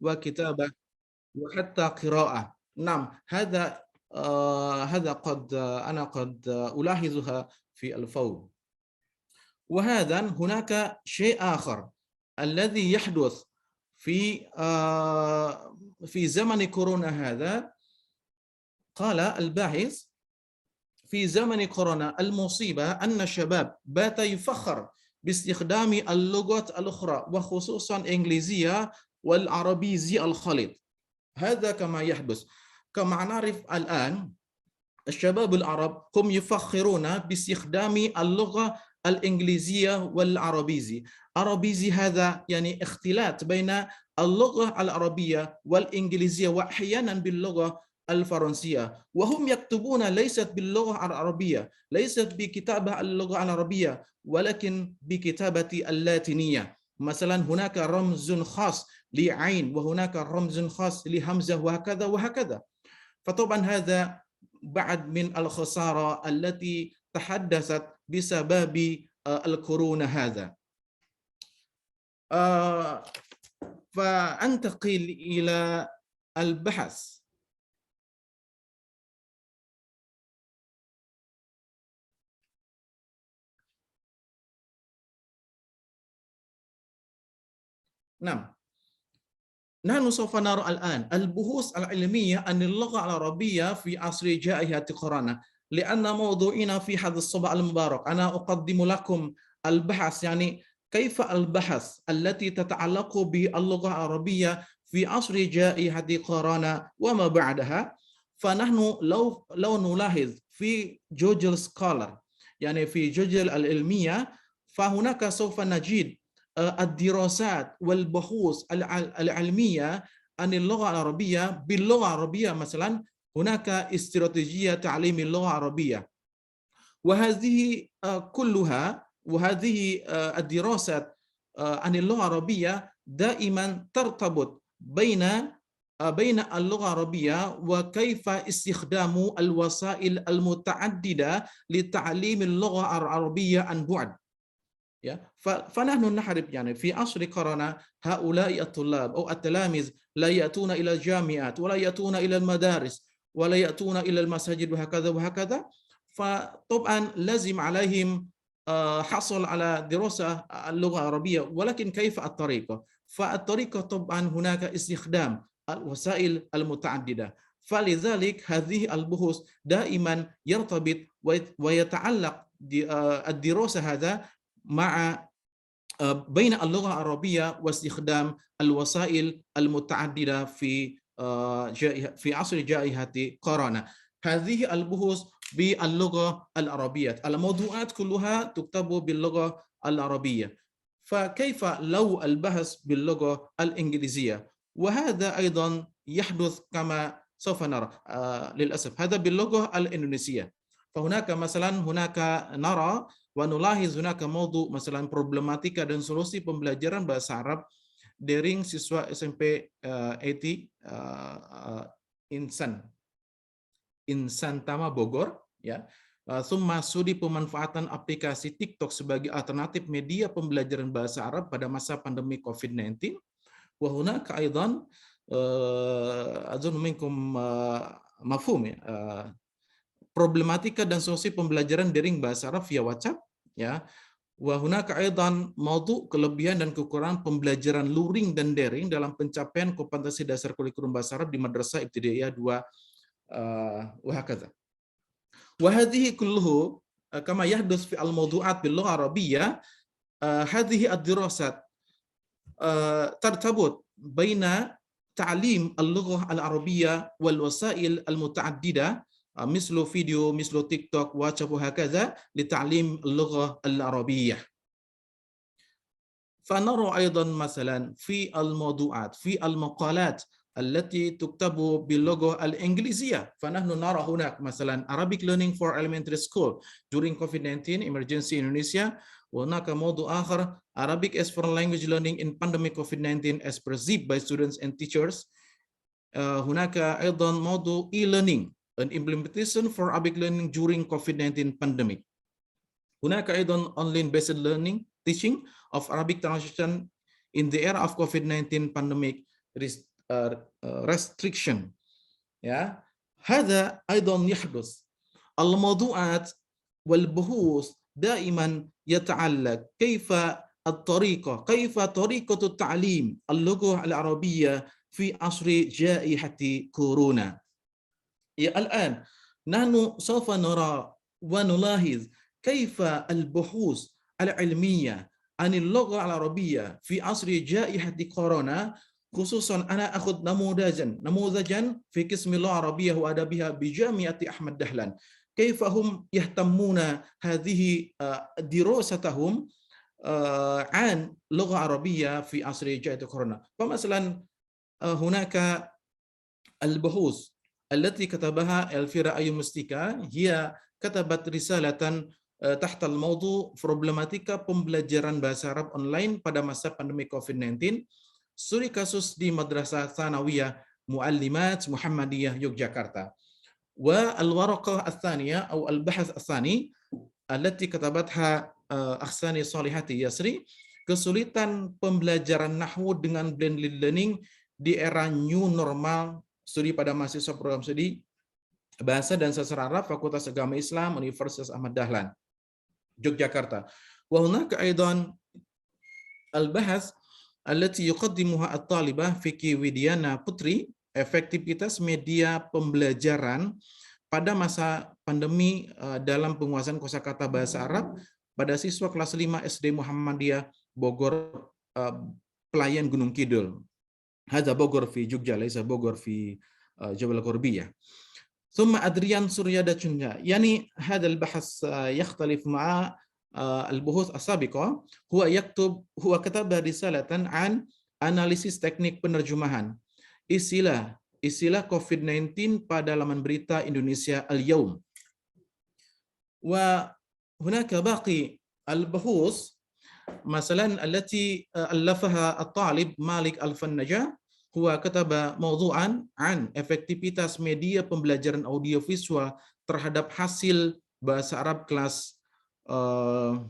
وكتابة وحتى قراءة. نعم، هذا أنا قد ألاحظها في الفور. وهذا هناك شيء آخر الذي يحدث في زمن كورونا هذا. قال الباحث: في زمن كورونا المصيبة أن الشباب بات يفخر باستخدام اللغات الأخرى وخصوصا الإنجليزية والعربية الخليط. هذا كما يحدث. كما نعرف الآن الشباب العرب هم يفخرون باستخدام اللغة الإنجليزية والعربية. عربية هذا يعني اختلاط بين اللغة العربية والإنجليزية وأحيانا باللغة الفرنسية، وهم يكتبون ليست باللغة العربية، ليست بكتابة اللغة العربية، ولكن بكتابة اللاتينية. مثلا هناك رمز خاص لعين وهناك رمز خاص لهمزة وهكذا وهكذا. فطبعا هذا بعد من الخسارة التي تحدثت بسبب الكورونا هذا. فأنتقل إلى البحث. نعم، نحن سوف نرى الآن البحوث العلمية عن اللغة العربية في عصر جائحة كورونا. لأن موضوعنا في هذا الصباح المبارك أنا أقدم لكم البحث، يعني كيف البحث التي تتعلق باللغة العربية في عصر جائحة كورونا وما بعدها. فنحن لو نلاحظ في جوجل سكولر، يعني في جوجل العلمية، فهناك سوف نجد الدراسات والبحوث العلمية عن اللغة العربية باللغة العربية. مثلا هناك استراتيجية تعليم اللغة العربية، وهذه كلها وهذه الدراسات عن اللغة العربية دائما ترتبط بين اللغة العربية وكيف استخدام الوسائل المتعددة لتعليم اللغة العربية عن بعد. فنحن نعرف يعني في عصر كورونا هؤلاء الطلاب أو التلاميذ لا يأتون إلى الجامعات ولا يأتون إلى المدارس ولا يأتون إلى المساجد وهكذا وهكذا. فطبعا لازم عليهم حصل على دراسة اللغة العربية، ولكن كيف الطريقة؟ فالطريقة طبعا هناك استخدام الوسائل المتعددة. فلذلك هذه البحوث دائما يرتبط ويتعلق الدراسة هذا مع بين اللغة العربية واستخدام الوسائل المتعددة في عصر جائحة كورونا. هذه البحوث باللغة العربية، الموضوعات كلها تكتب باللغة العربية. فكيف لو البحث باللغة الإنجليزية؟ وهذا أيضا يحدث كما سوف نرى للأسف هذا باللغة الإندونيسية. فهناك مثلا نرى ونلاحظ هناك موضوع مثلا problematika dan solusi pembelajaran bahasa Arab daring siswa SMP ETI Insan Tama Bogor, ya. Summa studi pemanfaatan aplikasi TikTok sebagai alternatif media pembelajaran bahasa Arab pada masa pandemi COVID-19. Wa hunaka aidan azun minkum mafhum, ya, problematika dan solusi pembelajaran daring bahasa Arab via WhatsApp, ya. Wa hunaka aidan maudhu kelebihan dan kekurangan pembelajaran luring dan daring dalam pencapaian kompetensi dasar kurikulum bahasa Arab di Madrasah Ibtidaiyah 2 wa hakaza. Wa hadhihi kulluhu kama yahdus fi al-mawdu'at bil lugha arabiyyah. Hadhihi ad-dirasat tartabut baina ta'lim al-lughah al-arabiyyah wal wasail al-muta'addida مثل فيديو مثل تيك توك واتساب وهكذا لتعليم اللغة العربية. فنرى أيضا مثلا في الموضوعات في المقالات التي تكتب باللغة الإنجليزية، فنحن نرى هناك مثلا Arabic Learning for Elementary School during COVID-19 Emergency Indonesia. وهناك موضوع آخر Arabic as Foreign Language Learning in Pandemic COVID-19 as perceived by students and teachers. هناك أيضا موضوع e-learning an implementation for Arabic learning during COVID-19 pandemic. هناك أيضا online based learning teaching of Arabic translation in the era of COVID-19 pandemic. restriction. Ya, هذا أيضا يحدث. الموضوعات والبحوث دائما يتعلق كيف طريقة التعليم اللغة العربية في عصر جائحة كورونا. Ya, الآن نحن سوف نرى ونلاحظ كيف البحوث العلمية عن اللغة العربية في عصر جائحة كورونا، خصوصا أنا أخذ نموذجا في قسم اللغة العربية وأدبها بجامعة أحمد دهلان، كيف هم يهتمون هذه دراستهم عن لغة عربية في عصر جائحة كورونا. فمثلا هناك البحوث التي كتبها Elvira Ayu Mustika، هي كتبت رسالة تحت الموضوع problematika pembelajaran bahasa Arab online pada masa pandemi COVID-19, studi kasus di Madrasah Tsanawiyah Muallimat Muhammadiyah Yogyakarta. والورقة الثانية أو البحث الثاني التي كتبتها Akhsani Solihati Yasri, kesulitan pembelajaran nahwu dengan blended learning di era new normal, studi pada mahasiswa program studi Bahasa dan Sastra Arab Fakultas Agama Islam Universitas Ahmad Dahlan Yogyakarta. وهناك أيضا البحث التي يقدمها الطالبة Vicky Widiana Putri, efektivitas media pembelajaran pada masa pandemi dalam penguasaan kosakata bahasa Arab pada siswa kelas 5 SD Muhammadiyah Bogor, Pelayan Gunung Kidul. هذا بوغور في جوجا ليس بوغور في جبل الغربية. ثم أدريان سوريادا تشنجا، يعني هذا البحث يختلف مع البحوث السابقة. هو كتب رسالة عن analisis teknik penerjemahan istilah COVID-19 pada laman berita Indonesia Al-Yaum. وهناك باقي البحوث مثلا التي ألفها الطالب مالك الفنجة، هو كتب موضوعا عن efektivitas media pembelajaran audiovisual terhadap hasil bahasa Arab kelas 7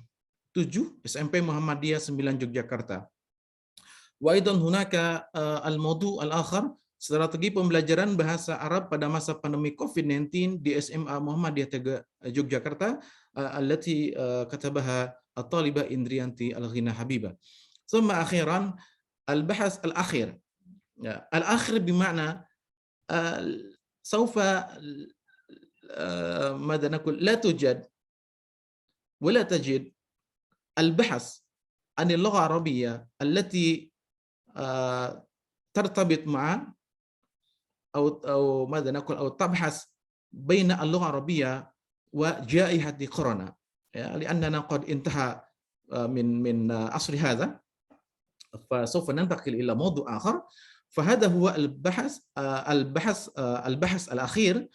SMP Muhammadiyah 9 Yogyakarta. وأيضا هناك الموضوع الآخر strategi pembelajaran bahasa Arab pada masa pandemi COVID-19 di SMA Muhammadiyah Yogyakarta التي كتبها الطالبة إندريانتي الغنا حبيبة. ثم أخيرا البحث الأخير، الأخير بمعنى سوف ماذا نقول لا توجد ولا تجد البحث عن اللغة العربية التي ترتبط مع أو ماذا نقول أو تبحث بين اللغة العربية وجائحة كورونا، لأننا قد انتهى من عصر هذا، فسوف ننتقل إلى موضوع آخر. فهذا هو البحث الأخير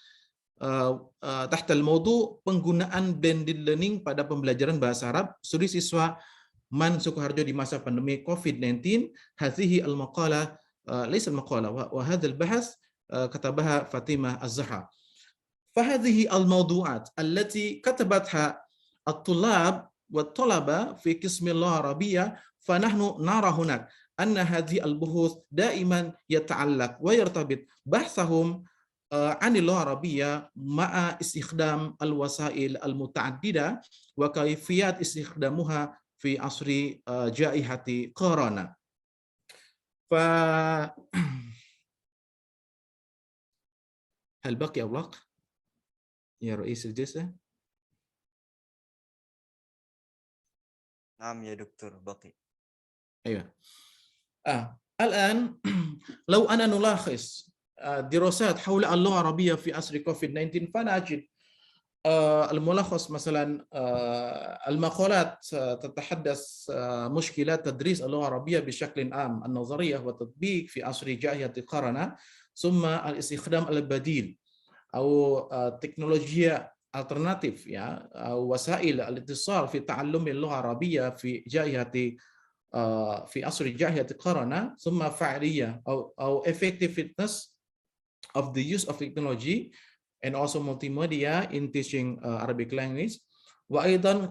تحت الموضوع penggunaan blended learning pada pembelajaran bahasa Arab studi siswa Man Sukoharjo di masa pandemi COVID-19. هذه المقالة ليس المقالة وهذا البحث كتبها فاطمة الزهراء. فهذه الموضوعات التي كتبتها الطلاب والطلبة في قسم اللغة العربية، فنحن نرى هناك أن هذه البحوث دائما يتعلق ويرتبط بحثهم عن اللغة العربية مع استخدام الوسائل المتعددة وكيفية استخدامها في عصر جائحة كورونا. هل بقي وقت يا رئيس الجلسة؟ نعم يا دكتور بقي. أيوة. الآن لو أنا نلاحظ دراسات حول اللغة العربية في عصر كوفيد-19 فنجد الملخص مثلا المقالات تتحدث مشكلات تدريس اللغة العربية بشكل عام، النظرية والتطبيق في عصر جائحة كورونا، ثم الاستخدام البديل أو تكنولوجيا alternatif أو وسائل الاتصال في تعلم اللغة العربية في جائحة في عصر جائحة كورونا، ثم فعالية أو effectiveness of the use of technology and also multimedia in teaching Arabic language. وأيضا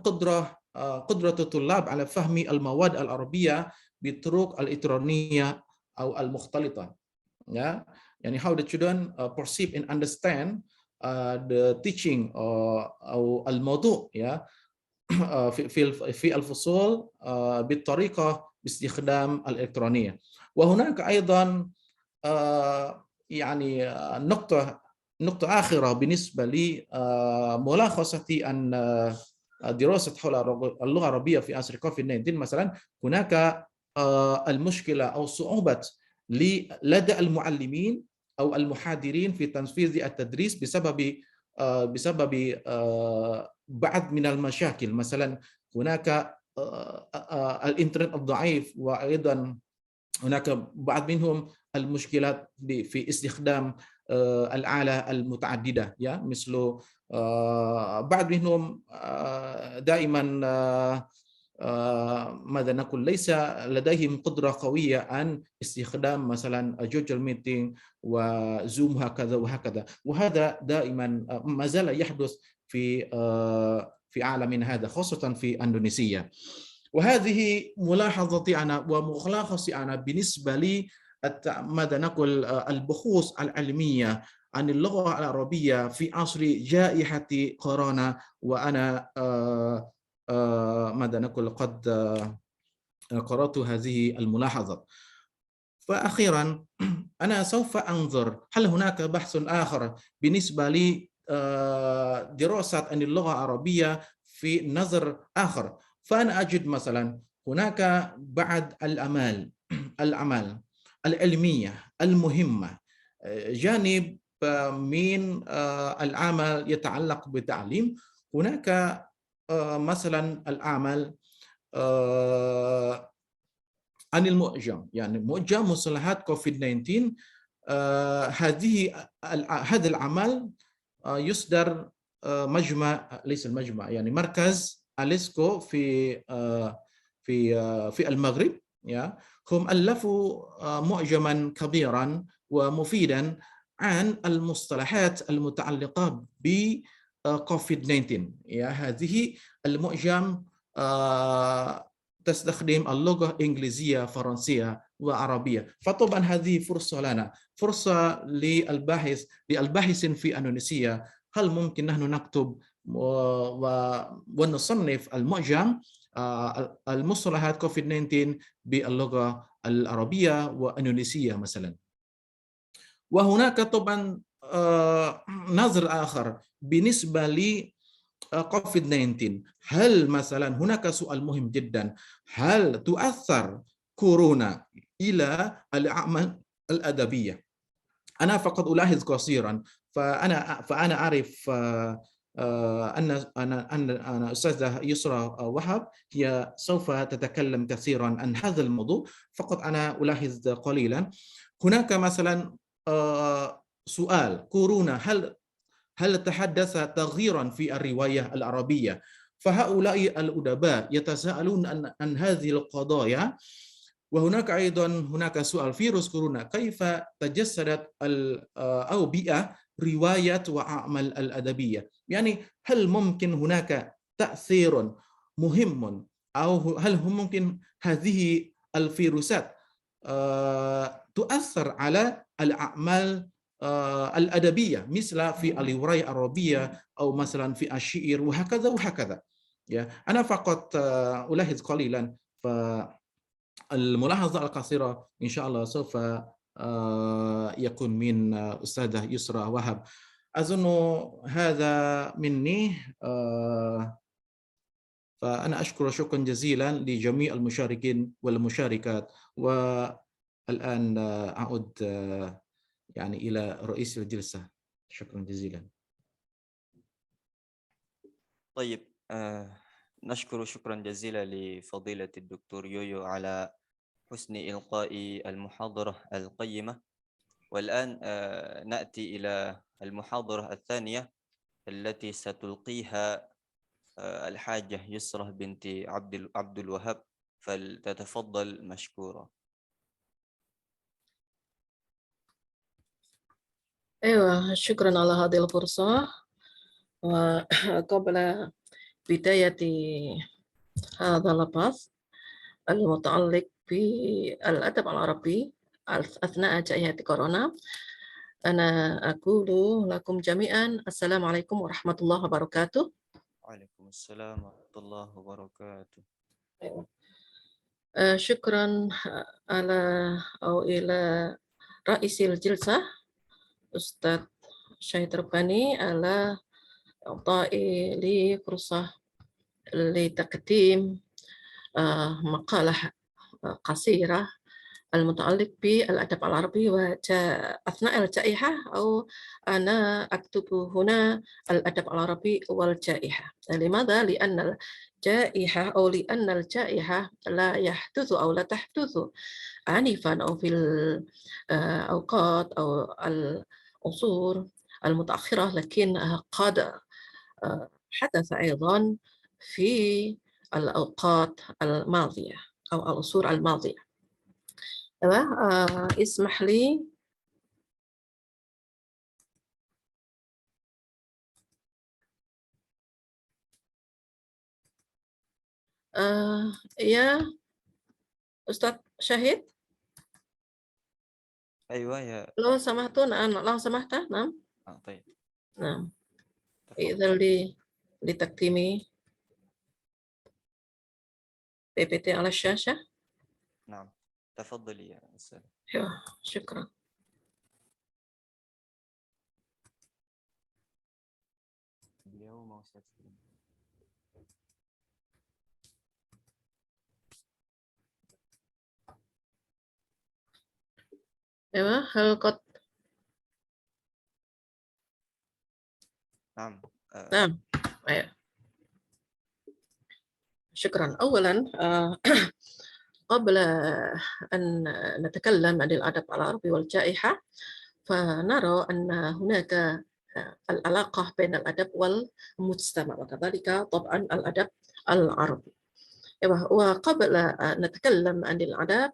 قدرة الطلاب على فهم المواد العربية بالطرق الإلكترونية أو المختلطة. ya, yani how the children perceive and understand the teaching أو الموضوع يا في الفصول بالطريقة باستخدام الإلكترونية. وهناك أيضا يعني نقطة آخرة بالنسبة لي ملاحظتي أن دراسة حول اللغة العربية في عصر كوفيد 19 مثلا هناك المشكلة أو صعوبة لدى المعلمين أو المحاضرين في تنفيذ التدريس بسبب بعض من المشاكل، مثلا هناك الإنترنت الضعيف، وأيضا هناك بعض منهم المشكلات في استخدام الآلة المتعددة، يا مثل بعض منهم دائما ماذا نقول ليس لديهم قدرة قوية عن استخدام مثلا جوجل ميتينج وزوم هكذا وهكذا، وهذا دائما ما زال يحدث في عالمنا هذا خاصة في إندونيسيا. وهذه ملاحظتي أنا وملاحظتي أنا بالنسبة لي ماذا نقول البحوث العلمية عن اللغة العربية في عصر جائحة كورونا، وأنا ماذا نقول قد قرأت هذه الملاحظة. فأخيرا أنا سوف أنظر هل هناك بحث آخر بالنسبة لي دراسة عن اللغة العربية في نظر آخر. فأنا أجد مثلا هناك بعض الأعمال العلمية المهمة، جانب من العمل يتعلق بالتعليم. هناك مثلا العمل عن المعجم، يعني معجم مصطلحات كوفيد 19. هذا العمل يصدر مجمع، ليس المجمع يعني مركز أليسكو في المغرب، يا هم ألفوا معجما كبيرا ومفيدا عن المصطلحات المتعلقة بكوفيد 19. يا هذه المعجم تستخدم اللغة الإنجليزية، فرنسية وعربية. فطبعا هذه فرصة لنا، فرصة للباحثين في إندونيسيا، هل ممكن نحن نكتب ونصنف المعجم المصطلحات كوفيد 19 باللغة العربية والإندونيسية مثلا. وهناك طبعا نظر آخر بالنسبة لي كوفيد 19. هل مثلا هناك سؤال مهم جدا، هل تؤثر كورونا إلى الأعمال الأدبية؟ أنا فقط ألاحظ قصيرا، فأنا أعرف أن أستاذة يسرى وهب هي سوف تتكلم كثيرا عن هذا الموضوع، فقط أنا ألاحظ قليلا. هناك مثلا سؤال كورونا هل تحدث تغييرا في الرواية العربية؟ فهؤلاء الأدباء يتساءلون عن هذه القضايا. وهناك أيضا سؤال فيروس كورونا كيف تجسدت الأوبئة رواية وأعمال الأدبية؟ يعني هل ممكن هناك تأثير مهم، أو هل ممكن هذه الفيروسات تؤثر على الأعمال الأدبية مثل في الرواية العربية أو مثلا في الشعر وهكذا وهكذا. أنا فقط ألاحظ قليلا، فالملاحظة القصيرة إن شاء الله سوف يكون من أستاذة يسرى وهب. أظن هذا مني، فأنا أشكر شكرا جزيلا لجميع المشاركين والمشاركات. والآن أعود يعني إلى رئيس الجلسة. شكرا جزيلا. طيب، نشكر شكرا جزيلا لفضيلة الدكتور يويو على حسن إلقاء المحاضرة القيمة. والآن نأتي إلى المحاضرة الثانية التي ستلقيها الحاجة يسرى بنت عبد الوهاب، فلتتفضل مشكورة. أيوة، شكرا على هذه الفرصة. وقبل بداية هذا البحث المتعلق بالأدب العربي أثناء جائحة كورونا. أنا أقول لكم جميعا السلام عليكم ورحمة الله وبركاته. وعليكم السلام ورحمة الله وبركاته. شكرا إلى رئيس الجلسة أستاذ شهيد رباني على إعطائي لي فرصة لتقديم مقالة قصيرة المتعلق بالأدب العربي أثناء الجائحة، أو أنا أكتب هنا الأدب العربي والجائحة. لماذا؟ لأن الجائحة لا يحدث أو لا تحدث عنيفا أو في الأوقات أو العصور المتأخرة، لكن قد حدث أيضا في الأوقات الماضية أو العصور الماضية. اسمح لي يا أستاذ شهيد، أيوة يا لو سمحت نعم طيب نعم تفضل. إذا لتقديم PPT على الشاشة. نعم تفضلي يا أستاذ. أيوة، شكرا. اليوم وستكون. أيوة، هل قد نعم نعم أيوة. شكرا. أولا قبل أن نتكلم عن الأدب العربي والجائحة، فنرى أن هناك العلاقة بين الأدب والمجتمع، وكذلك طبعا الأدب العربي. وقبل أن نتكلم عن الأدب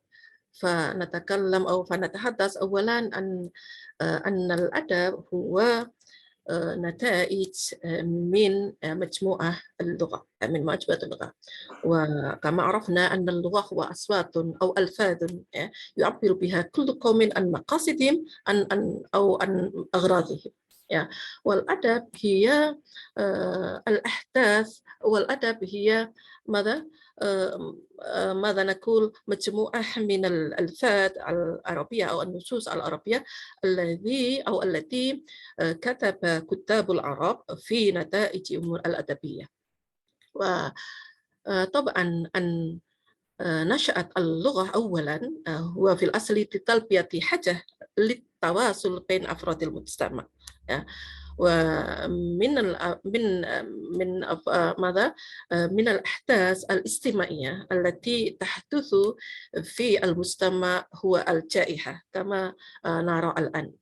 فنتحدث أولا عن أن الأدب هو نتائج من مجموعة اللغة، وكما عرفنا أن اللغة هو أصوات أو ألفاظ يعبر بها كل قوم عن مقاصدهم أو عن أغراضهم. والأدب هي الأحداث، والأدب هي ماذا نقول؟ مجموعة من الألفاظ العربية أو النصوص العربية التي كتب كتاب العرب في نتائجهم الأدبية. وطبعا أن نشأت اللغة أولا هو في الأصل لتلبية حاجة للتواصل بين أفراد المجتمع. ومن من الأحداث الاجتماعية التي تحدث في المجتمع هو الجائحة كما نرى الآن.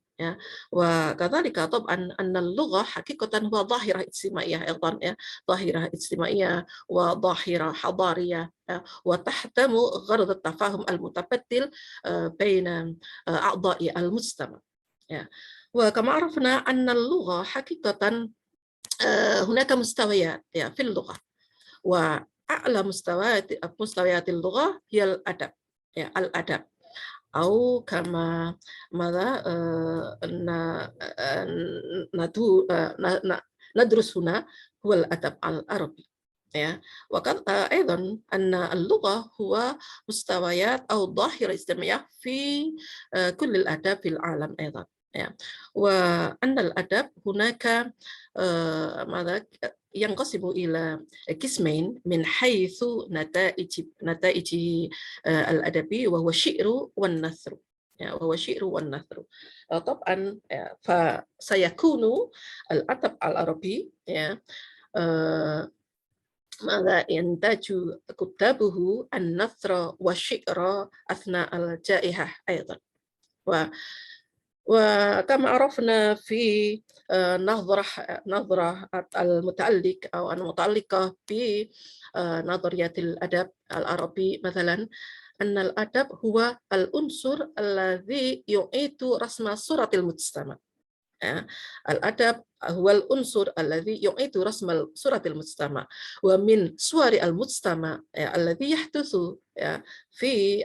وكذلك طبعا أن اللغة حقيقة هو ظاهرة اجتماعية أيضا، ظاهرة اجتماعية وظاهرة حضارية، وتحتم غرض التفاهم المتبادل بين أعضاء المجتمع. وكما عرفنا أن اللغة حقيقة هناك مستويات في اللغة، وأعلى مستويات اللغة هي الأدب، أو كما ندرس هنا هو الأدب العربي. وقد أيضا أن اللغة هو مستويات أو ظاهرة اجتماعية في كل الآداب في العالم أيضا. وأن الأدب هناك ينقسم إلى قسمين من حيث نتائج الأدبي، وهو الشعر والنثر. طبعا فسيكون الأدب العربي ينتج كتابه النثر والشعر أثناء الجائحة أيضا. وكما عرفنا في نظرة المتعلقة بنظرية الأدب العربي مثلا، أن الأدب هو العنصر الذي يعيد رسم صورة المجتمع. الأدب هو العنصر الذي يعيد رسم صورة المجتمع، ومن صور المجتمع الذي يحدث في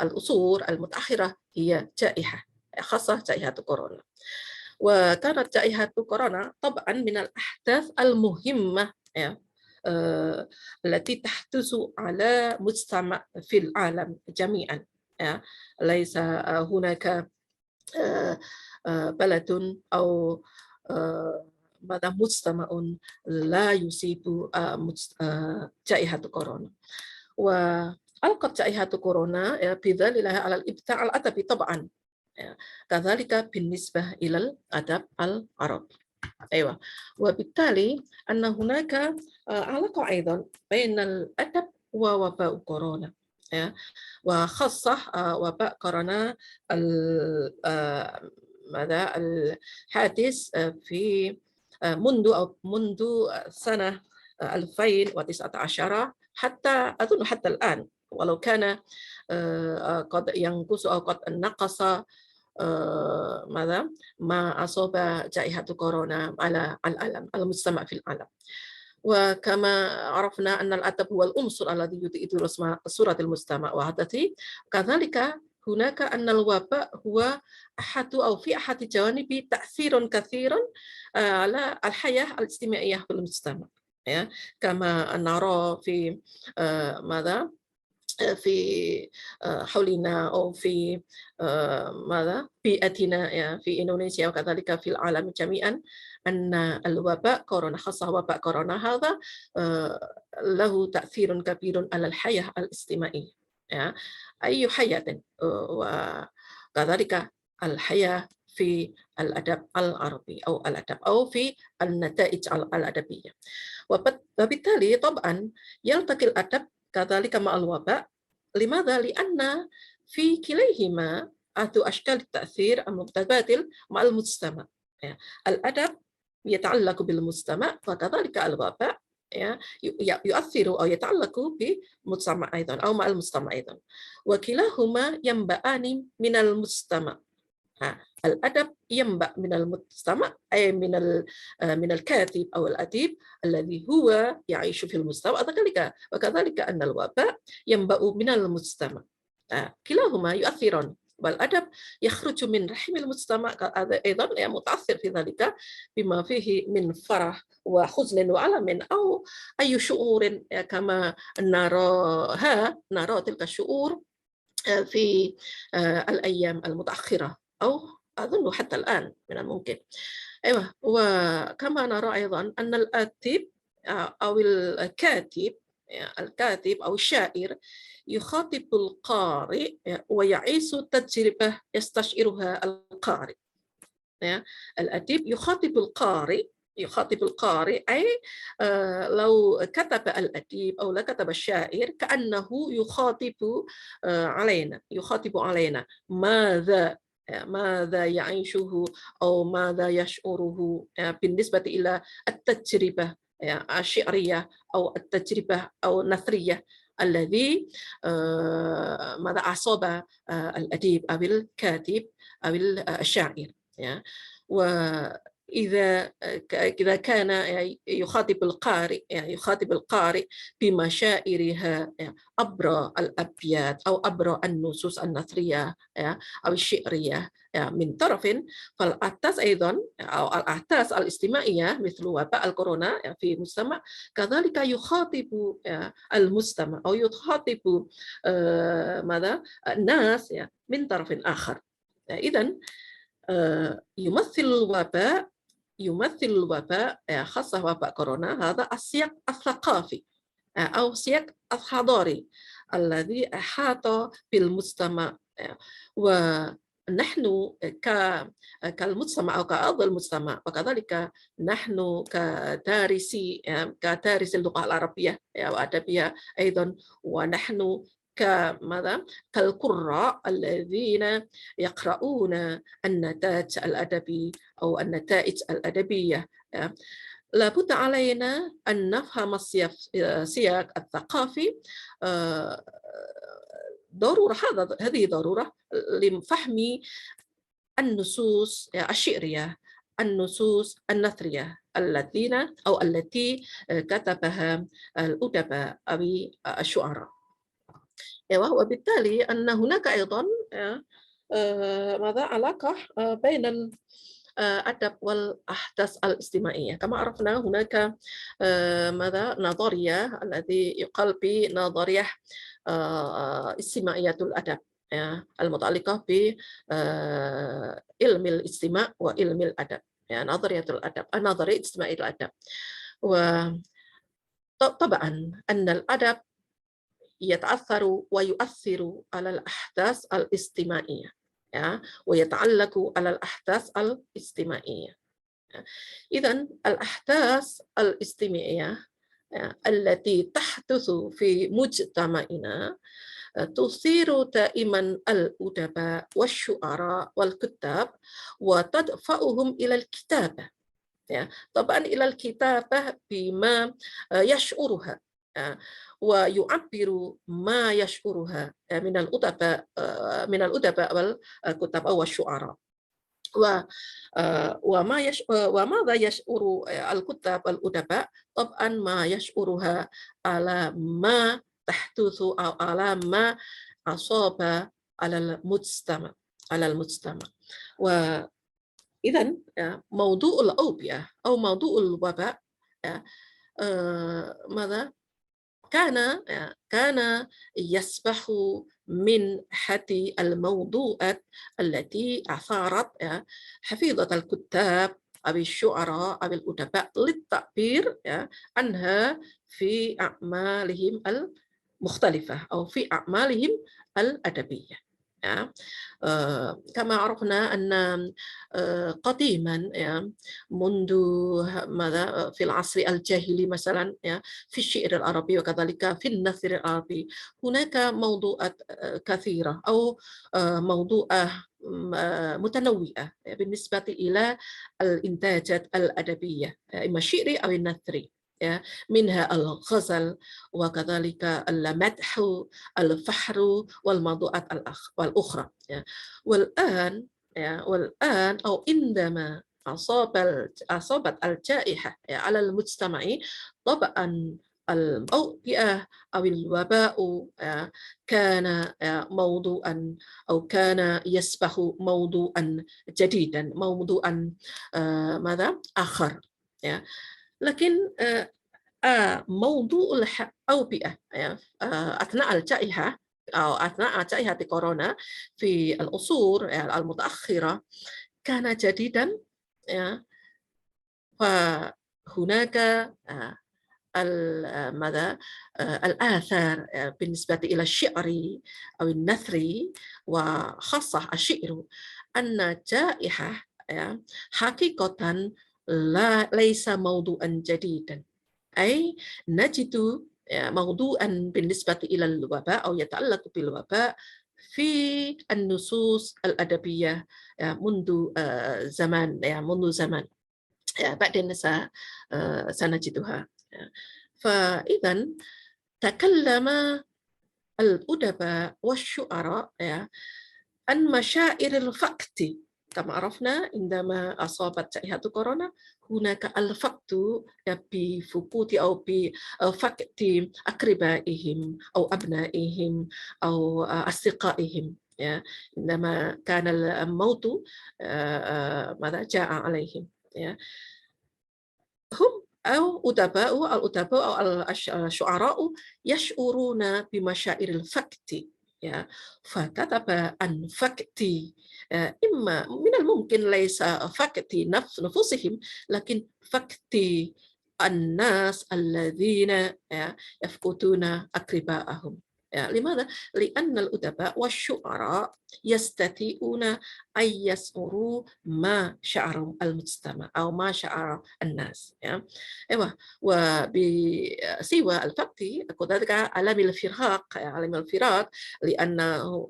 العصور المتأخرة هي جائحة، خاصة جائحة كورونا. وكانت جائحة كورونا طبعا من الأحداث المهمة التي تحدث على مجتمع في العالم جميعا. ليس هناك بلد أو مجتمع لا يصيب جائحة كورونا. وألقت جائحة كورونا بظلالها على الإبداع الأدبي طبعا، كذلك بالنسبة إلى الأدب العربي. أيوة. وبالتالي أن هناك علاقة أيضا بين الأدب ووباء كورونا، وخاصة وباء كورونا الحادث في منذ سنة 2019 حتى أظن حتى الآن، ولو كان قد ينقص أو قد نقص ما أصاب جائحة كورونا على العالم، على المجتمع في العالم. وكما عرفنا أن الأدب هو العنصر الذي يعيد رسم صورة المجتمع وحدته، كذلك هناك أن الوباء هو في أحد الجوانب تأثير كثير على الحياة الاجتماعية في المجتمع، كما نرى في في حولنا أو في بيئتنا في إندونيسيا وكذلك في العالم جميعا، أن الوباء كورونا، خاصة وباء كورونا هذا له تأثير كبير على الحياة الاجتماعية، أي حياة، وكذلك الحياة في الأدب العربي أو الأدب أو في النتائج الأدبية. وبالتالي طبعا يلتقي الأدب كذلك مع الوباء. لماذا؟ لأن في كليهما أشكال التأثير المتبادل مع المجتمع. الأدب يتعلق بالمجتمع، وكذلك الوباء يؤثر أو يتعلق بالمجتمع أيضا أو مع المجتمع أيضا، وكلاهما ينبعان من المجتمع. الأدب ينبع من المجتمع، أي من الكاتب أو الأديب الذي هو يعيش في المجتمع، وكذلك أن الوباء ينبع من المجتمع. كلاهما يؤثران، والأدب يخرج من رحم المجتمع أيضا متأثر في ذلك بما فيه من فرح وحزن وألم أو أي شعور كما نرى تلك الشعور في الأيام المتأخرة أو أظن حتى الآن من الممكن. أيوة. وكما نرى أيضا أن الأديب أو الكاتب أو الشاعر يخاطب القارئ ويعيش تجربة يستشعرها القارئ. الأديب يخاطب القارئ أي لو كتب الأديب أو لا كتب الشاعر كأنه يخاطب علينا ماذا يعيشه أو ماذا يشعره بالنسبة إلى التجربة الشعرية أو التجربة أو النثرية الذي ماذا أصاب الأديب أو الكاتب أو الشاعر. وإذا كان يخاطب القارئ بمشاعرها عبر الأبيات أو عبر النصوص النثرية أو الشعرية من طرف، فالأحداث أيضا أو الأحداث الاجتماعية مثل وباء الكورونا في المجتمع كذلك يخاطب المجتمع أو يخاطب الناس من طرف آخر. إذن يمثل الوباء خاصة وباء كورونا هذا السياق الثقافي أو سياق الحضاري الذي أحاط بالمجتمع، ونحن كالمجتمع أو كأعضاء المجتمع، وكذلك نحن كدارسي اللغة العربية وأدبية أيضا، ونحن كالقراء الذين يقرؤون النتاج الأدبي أو النتائج الأدبية، لابد علينا أن نفهم السياق الثقافي ضرورة. هذه ضرورة لفهم النصوص الشعرية النصوص النثرية التي كتبها الأدباء أو الشعراء. وبالتالي أن هناك أيضا علاقة بين الأدب والأحداث الاجتماعية. كما عرفنا هناك نظرية الذي يقال بنظرية اجتماعية الأدب المتعلقة بعلم الاجتماع وعلم الأدب، نظرية الأدب، نظرية اجتماعية الأدب. وطبعا أن الأدب يتأثر ويؤثر على الأحداث الاجتماعية ويتعلق على الأحداث الاجتماعية. إذن الأحداث الاجتماعية التي تحدث في مجتمعنا تثير دائما الأدباء والشعراء والكتاب وتدفعهم إلى الكتابة، طبعا إلى الكتابة بما يشعرها ويعبر ما يشعرها من الأدباء والكتاب أو الشعراء. وماذا يشعر الكتاب والأدباء؟ طبعا ما يشعرها على ما تحدث أو على ما أصاب على المجتمع. وإذن موضوع الأوبئة أو موضوع الوباء ماذا كان يسبح من أحد الموضوعات التي أثارت حفيظة الكتاب أو الشعراء أو الأدباء للتعبير عنها في أعمالهم المختلفة أو في أعمالهم الأدبية. كما عرفنا أن قديما منذ ماذا في العصر الجاهلي مثلا في الشعر العربي وكذلك في النثر العربي هناك موضوعات كثيرة أو موضوعات متنوعة بالنسبة إلى الإنتاجات الأدبية إما الشعري أو النثري، منها الغزل وكذلك المدح، الفحر والموضوعات الأخرى. والآن أو عندما أصابت الجائحة على المجتمع، طبعا الأوبئة أو الوباء كان موضوعا أو كان يسبح موضوعا جديدا، موضوعا ماذا آخر. لكن موضوع الأوبئة أثناء الجائحة أو أثناء جائحة كورونا في العصور المتأخرة كان جديدا، فهناك الآثار بالنسبة إلى الشعر أو النثر وخاصة الشعر أن الجائحة حقيقة ليس موضوعا جديدا، أي نجد موضوعا بالنسبة إلى الوباء أو يتعلق بالوباء في النصوص الأدبية منذ زمان بعدين سنجدها. فإذا تكلم الأدباء والشعراء عن مشاعر الفقد. كما عرفنا عندما أصابت جائحة كورونا هناك الفقد بفقود أو بفقد أقربائهم أو أبنائهم أو أصدقائهم، عندما كان الموت ماذا جاء عليهم. هم أو الأدباء أو الشعراء يشعرون بمشاعر الفقد، فكتب عن فقد إما من الممكن ليس فقد نفوسهم لكن فقد الناس الذين يفقدون أقرباءهم. لماذا؟ لأن الأدباء والشعراء يستطيعون أن يشعروا ما شعر المجتمع أو ما شعر الناس. وبسوى الفقد كذلك علم الفراق، لأنه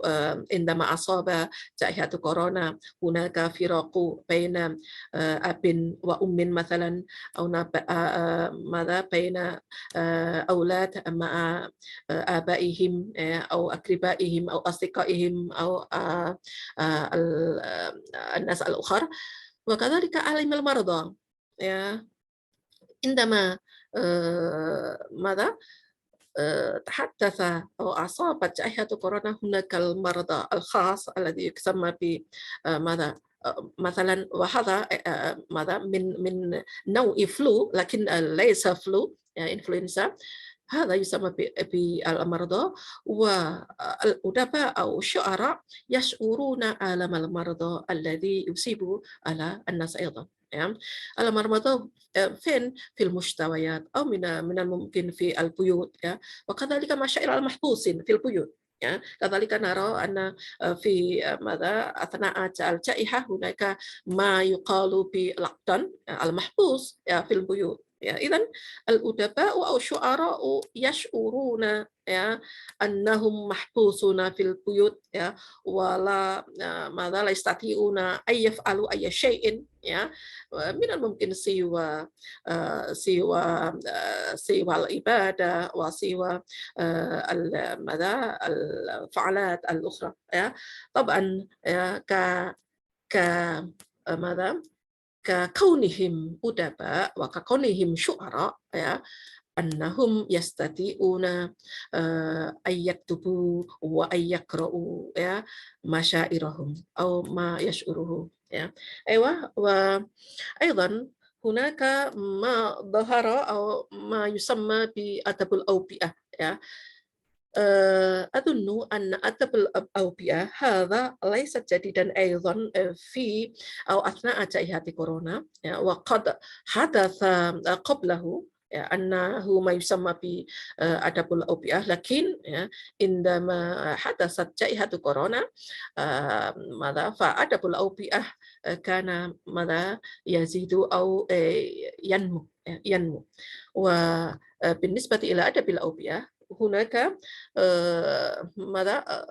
عندما أصاب جائحة كورونا هناك فراق بين أب وأم مثلا، أو ماذا بين أولاد مع آبائهم أو أقربائهم أو أصدقائهم أو الناس الآخر. وكذلك عالم المرضى يا عندما ماذا تحدث أو أصابت جائحة كورونا هناك المرضى الخاص الذي يسمى ب ماذا مثلا، وهذا ماذا من نوع فلو لكن ليس فلو إنفلونزا، هذا يسمى بالمرضى. والأدباء أو الشعراء يشعرون ألم المرضى الذي يصيب على الناس أيضا. ألم المرضى فين؟ في المستويات أو من الممكن في البيوت، وكذلك مشاعر المحبوسين في البيوت. كذلك نرى أن في ماذا أثناء الجائحة هناك ما يقال بالlockdown المحبوس في البيوت. إذن الأدباء أو الشعراء يشعرون أنهم محبوسون في البيوت ولا ماذا لا يستطيعون أن يفعلوا أي شيء من الممكن سوى العبادة وسوى ماذا الفعالات الأخرى. طبعا ماذا ككونهم أدباء وككونهم شعراء أنهم يستطيعون أن يكتبوا وأن يقرأوا مشاعرهم أو ما يشعره. أيوة. وأيضا هناك ما ظهر أو ما يسمى بأدب الأوبئة. أظن أن أدب الأوبئة هذا ليس جديدا أيضا في أو أثناء جائحة كورونا، وقد حدث قبله أنه ما يسمى بأدب الأوبئة، لكن عندما حدثت جائحة كورونا ماذا فأدب الأوبئة كان ماذا يزيد أو ينمو. وبالنسبة إلى أدب الأوبئة هناك ماذا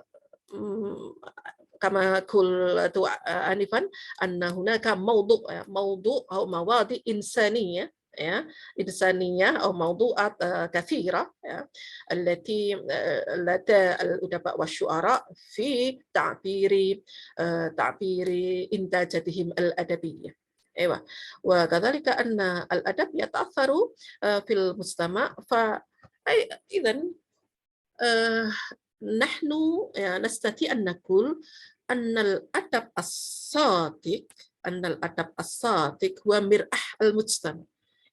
كما قلت آنفا أن هناك موضوع أو مواضيع إنسانية أو موضوعات كثيرة التي لدى الأدباء والشعراء في تعبير إنتاجاتهم الأدبية. أيوة. وكذلك أن الأدب يتأثر في المجتمع. إذن نحن نستطيع أن نقول أن الأدب الصادق هو مرآة المجتمع.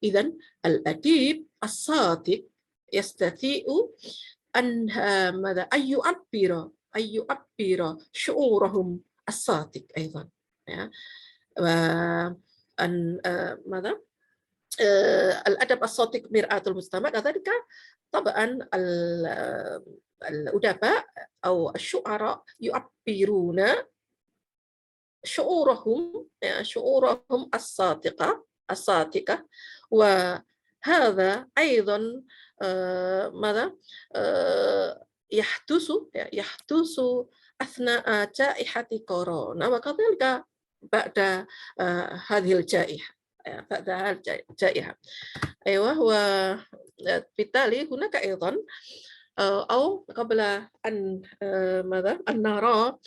إذن الأديب الصادق يستطيع أن يعبر شعورهم الصادق أيضا. وأن ماذا الأدب الصادق مرآة المجتمع. كذلك طبعا الأدباء أو الشعراء يعبرون شعورهم الصادقة، وهذا أيضا ماذا يحدث أثناء جائحة كورونا وكذلك بعد هذه الجائحة. أيوة. وبالتالي هناك أيضا أو قبل أن نرى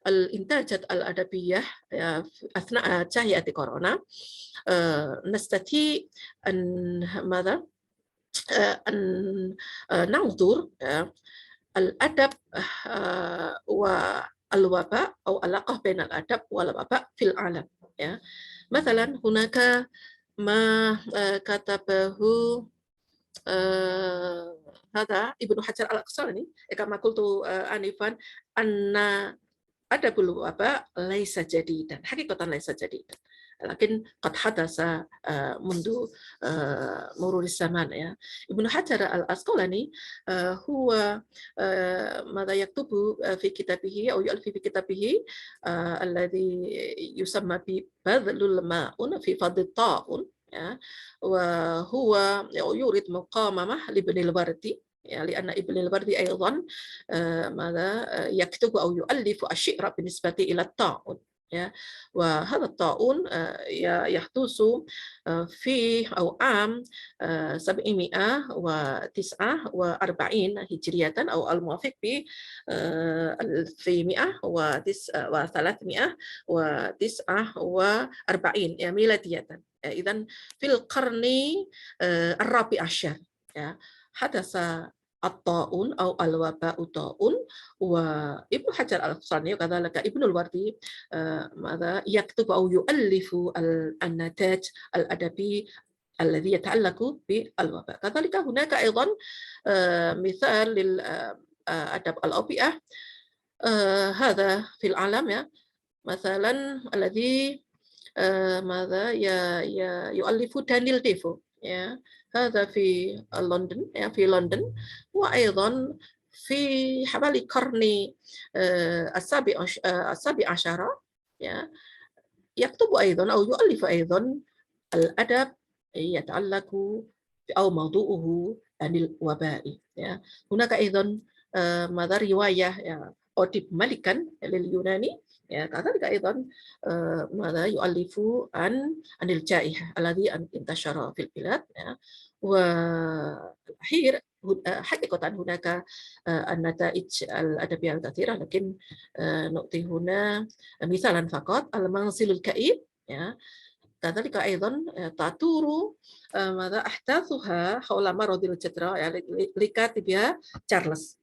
الإنتاجات الأدبية أثناء جائحة كورونا نستطيع أن ننظر الأدب والوباء أو علاقة بين الأدب والوباء في العالم. مثلا هناك ما كتبه هذا ابن حجر العسقلاني كما قلت آنفا أن أدب الوباء ليس جديدا، حقيقة ليس جديدا، لكن قد حدث منذ مرور الزمان. ابن حجر العسقلاني هو ماذا يكتب في كتابه أو يؤلف في كتابه الذي يسمى ببذل الماء في فضل الطاعون، وهو يريد مقاممة لابن الوردي، لأن ابن الوردي أيضا ماذا يكتب أو يؤلف الشعر بالنسبة إلى الطاعون. ya. وهذا الطاعون يحدث في أو عام 749 هجرية أو الموافق ب 1349 ميلادية. إذن في القرن الرابع عشر حدث الطاعون أو الوباء الطاعون. وابن حجر العسقلاني وكذلك ابن الوردي ماذا يكتب أو يؤلف النتاج الأدبي الذي يتعلق بالوباء. كذلك هناك أيضا مثال للأدب الأوبئة هذا في العالم مثلا الذي ماذا يؤلف دانيال ديفو هذا في لندن وأيضا في حوالي القرن السابع عشر يكتب أيضا أو يؤلف أيضا الأدب يتعلق أو موضوعه عن الوباء. هناك أيضا ماذا رواية أوديب ملكا لليوناني كذلك أيضا ماذا يؤلف عن الجائحة الذي انتشر في البلاد. والأخير حقيقة هناك النتائج الأدبية الكثيرة لكن نعطي هنا مثالا فقط المنزل الكئيب. كذلك أيضا تدور ماذا أحداثها حول مرض الجدرى لكاتبها تشارلز.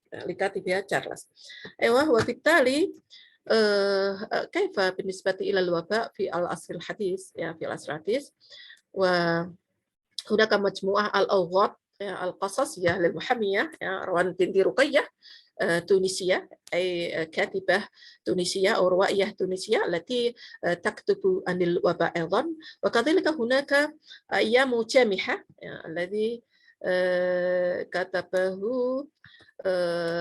أيوة. وبالتالي كيف بالنسبة إلى الوباء في العصر الحديث في العصر الحديث. وهناك مجموعة الأوغاد القصصية للمحامية روان بنت رقية تونسية أي كاتبة تونسية أو روائية تونسية التي تكتب عن الوباء أيضا. وكذلك هناك أيام جامحة الذي كتبه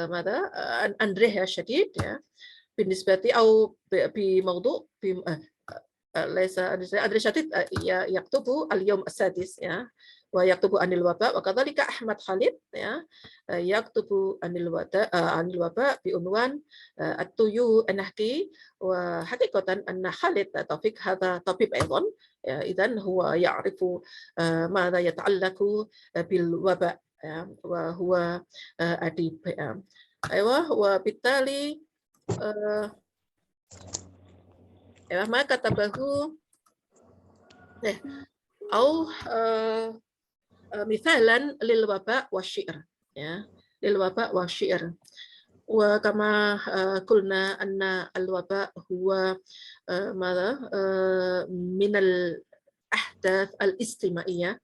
ماذا أندريا شديد بالنسبة أو بموضوع ليس أندريا شديد يكتب اليوم السادس ويكتب عن الوباء. وكذلك أحمد خالد يكتب عن الوباء بعنوان الطيور النهكي. وحقيقة أن خالد توفيق هذا طبيب أيضا إذن هو يعرف ماذا يتعلق بالوباء وهو أديب. أيوة. وبالتالي ما كتبه أو مثالا للوباء والشعر للوباء والشعر. وكما قلنا أن الوباء هو ماذا من الأحداث الاجتماعية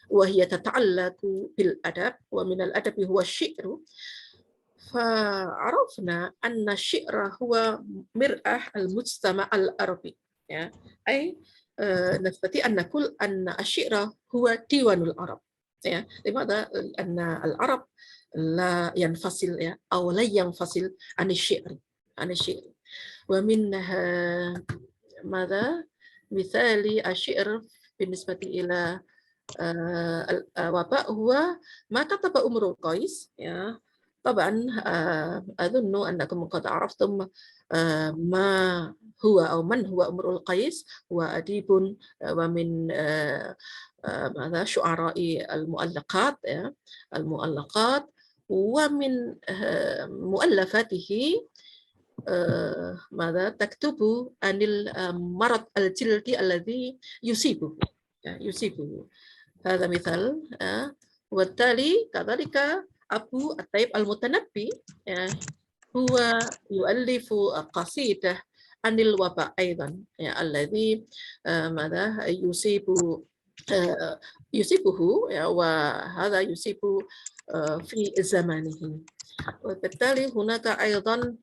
وهي تتعلق بالأدب ومن الأدب هو الشعر. فعرفنا أن الشعر هو مرآة المجتمع العربي أي نستطيع أن نقول أن الشعر هو ديوان العرب. لماذا؟ لأن العرب لا ينفصل أو لا ينفصل عن الشعر ومنها ماذا مثال الشعر بالنسبة إلى الوباء هو ما كتب امرؤ القيس. طبعا أظن أنكم قد عرفتم ما هو أو من هو امرؤ القيس. هو أديب ومن ماذا شعراء المؤلقات ومن مؤلفاته ماذا تكتب عن المرض الجلدي الذي يصيبه. هذا مثال. وبالتالي كذلك أبو الطيب المتنبي هو يؤلف قصيدة عن الوباء أيضا الذي ماذا يصيبه وهذا يصيب في زمانه. وبالتالي هناك أيضا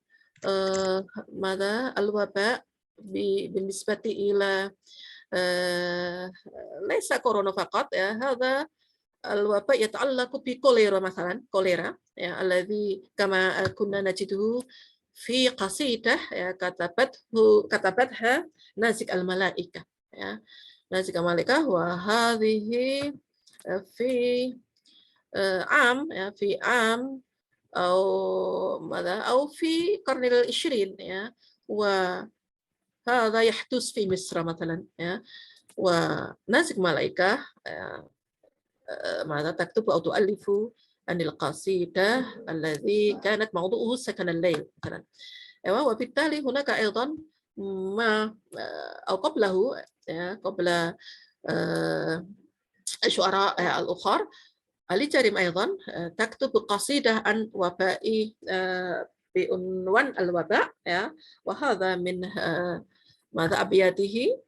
ماذا الوباء بالنسبة إلى ليس كورونا فقط. هذا الوباء يتعلق بكوليرا مثلا الذي كما كنا نجده في قصيدة كتبتها نازك الملائكة. وهذه في عام أو ماذا أو في القرن العشرين. وهذا هذا يحدث في مصر مثلا وناسك ملائكة ماذا تكتب أو تؤلف عن القصيدة الذي كانت موضوعه سكن الليل مثلا. وبالتالي هناك أيضا ما أو قبله قبل الشعراء الآخر الكريم أيضا تكتب قصيدة عن وباء بعنوان الوباء وهذا من ماذا أبياته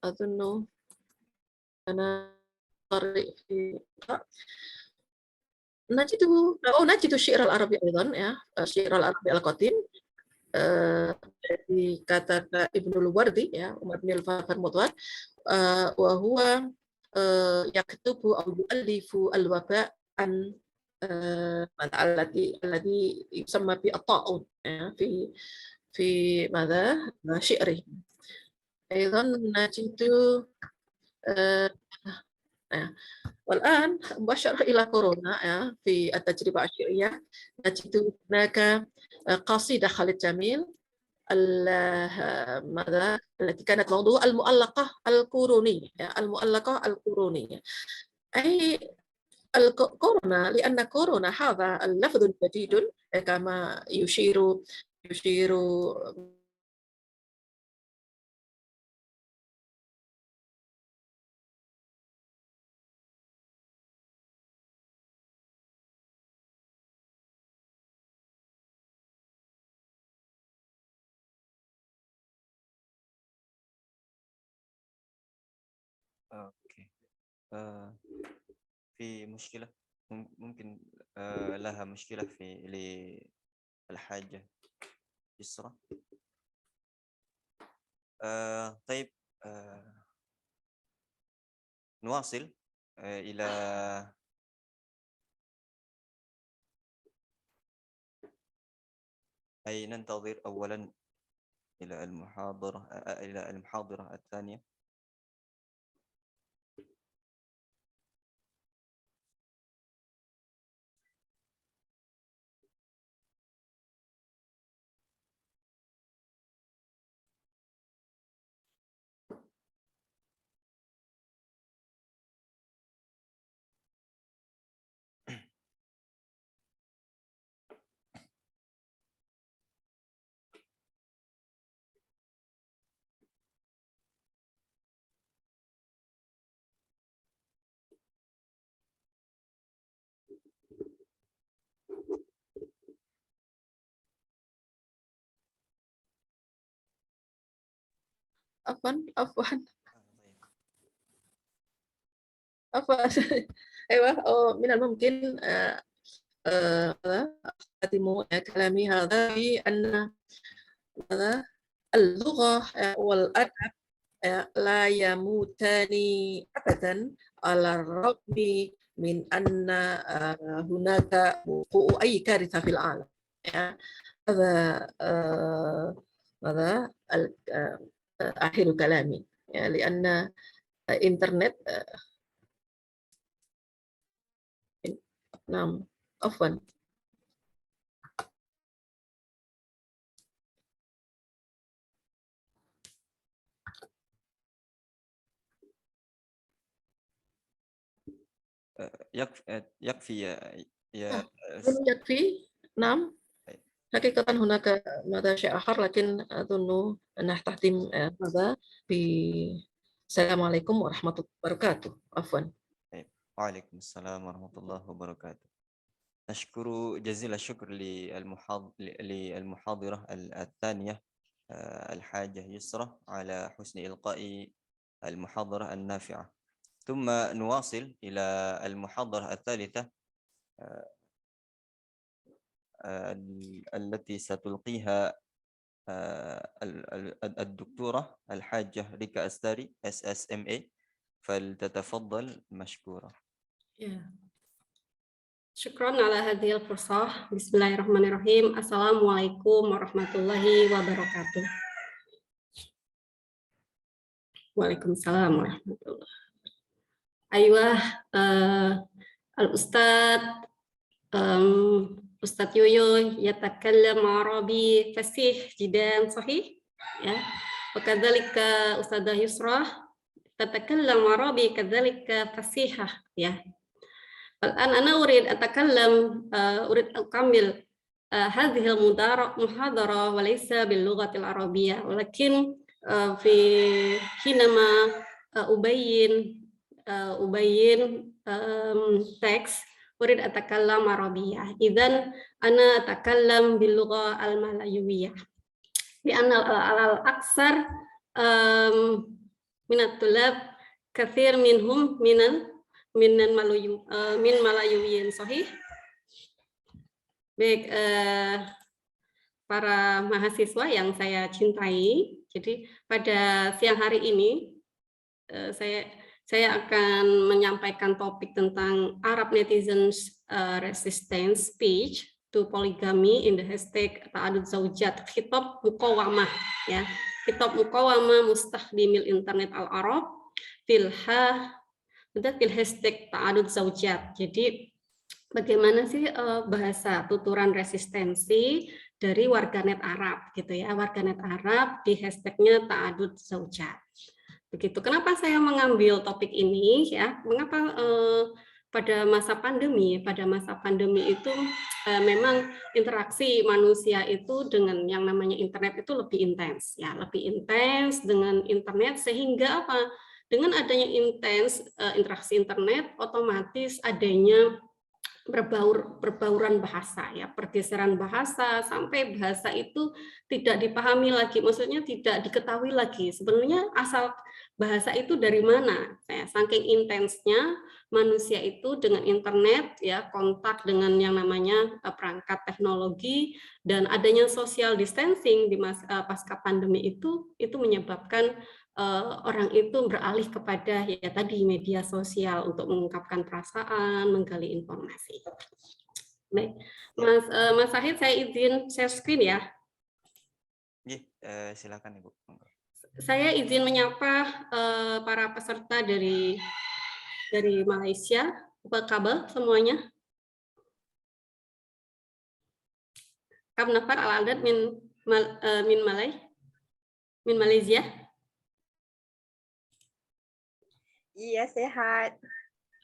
أظن أنا قارئ في نجد الشعر العربي أيضا الشعر العربي القديم dikatakan Ibnul Wardi Umar bin al-Farmudwar وهو يكتب أو يؤلف الوباء عن الذي يسمى بالطاعون في ماذا شعره. أيضا نجد والآن مباشرة إلى كورونا في التجربة الشعرية نجد هناك قصيدة خالد جميل ماذا التي كانت موضوع المؤلقة القرونية المؤلقة القرونية أي الكورونا لأن كورونا هذا اللفظ جديد كما يشير أوكي. في مشكلة ممكن لها مشكلة للحاجة يسرى. طيب نواصل إلى أي ننتظر أولا إلى المحاضرة الثانية. عفوا أيوة من الممكن أختم كلامي هذا بأن اللغة والأدب لا يموتان أبدا على الرغم من أن هناك وقوع أي كارثة في العالم. هذا آخر كلامي لأن الإنترنت نعم عفوا يكفي يا يكفي نعم حقيقة هناك ماذا شيء آخر لكن أظن أن نختتم هذا بالسلام عليكم ورحمة الله وبركاته. عفوا. وعليكم السلام ورحمة الله وبركاته. نشكر جزيل الشكر للمحاضرة الثانية الحاجة يسرى على حسن إلقاء المحاضرة النافعة. ثم نواصل إلى المحاضرة الثالثة التي ستلقيها الدكتورة الحاجة ريكا أستاري SSMA، فلتتفضل مشكورة. شكرا على هذه الفرصة. بسم الله الرحمن الرحيم. Assalamualaikum warahmatullahi wabarakatuh. Waalaikumsalam warahmatullahi. Aywa, Al-Ustadz Ustadz Yoyo yatakallam Arabi fasih jidan sahih ya. Wakadzalika Ustadzah Yusrah tatakallam Arabi kadzalika fasihah ya. Al-an ana urid atakallam urid ukamil hadhihi al-muhadara wa laysa bil lughatil arabiyyah walakin fi hinama ubayyin teks urid atakallam arabiyyah idzan ana atakallam bil lugha al malayawiyah li anna al aksar minat tulab kathir minhum min malayuwiyin sahih. Baik, para mahasiswa yang saya cintai, jadi pada siang hari ini saya akan menyampaikan topik tentang Arab netizens resistance speech to polygamy in the hashtag ta'adud zaujat khitab muqawamah ya. Khitab muqawamah mustakhdimil internet al-Arab fil hashtag ta'adud zaujat. Jadi bagaimana sih bahasa tuturan resistensi dari warganet Arab gitu ya, warganet Arab di hashtagnya ta'adud zaujat. Begitu. Kenapa saya mengambil topik ini ya? Mengapa pada masa pandemi itu memang interaksi manusia itu dengan yang namanya internet itu lebih intens ya, lebih intens dengan internet sehingga apa? Dengan adanya interaksi internet otomatis adanya perbauran bahasa ya, pergeseran bahasa sampai bahasa itu tidak dipahami lagi, maksudnya tidak diketahui lagi sebenarnya asal bahasa itu dari mana ya, saking intensnya manusia itu dengan internet ya, kontak dengan yang namanya perangkat teknologi dan adanya social distancing di pasca pandemi itu menyebabkan orang itu beralih kepada ya tadi media sosial untuk mengungkapkan perasaan, menggali informasi. Baik, Mas Sahid, saya izin share screen ya. Silakan Ibu. Saya izin menyapa para peserta dari Malaysia, kabel semuanya. Kam nafar al-adat min Malaysia. Iya, sehat.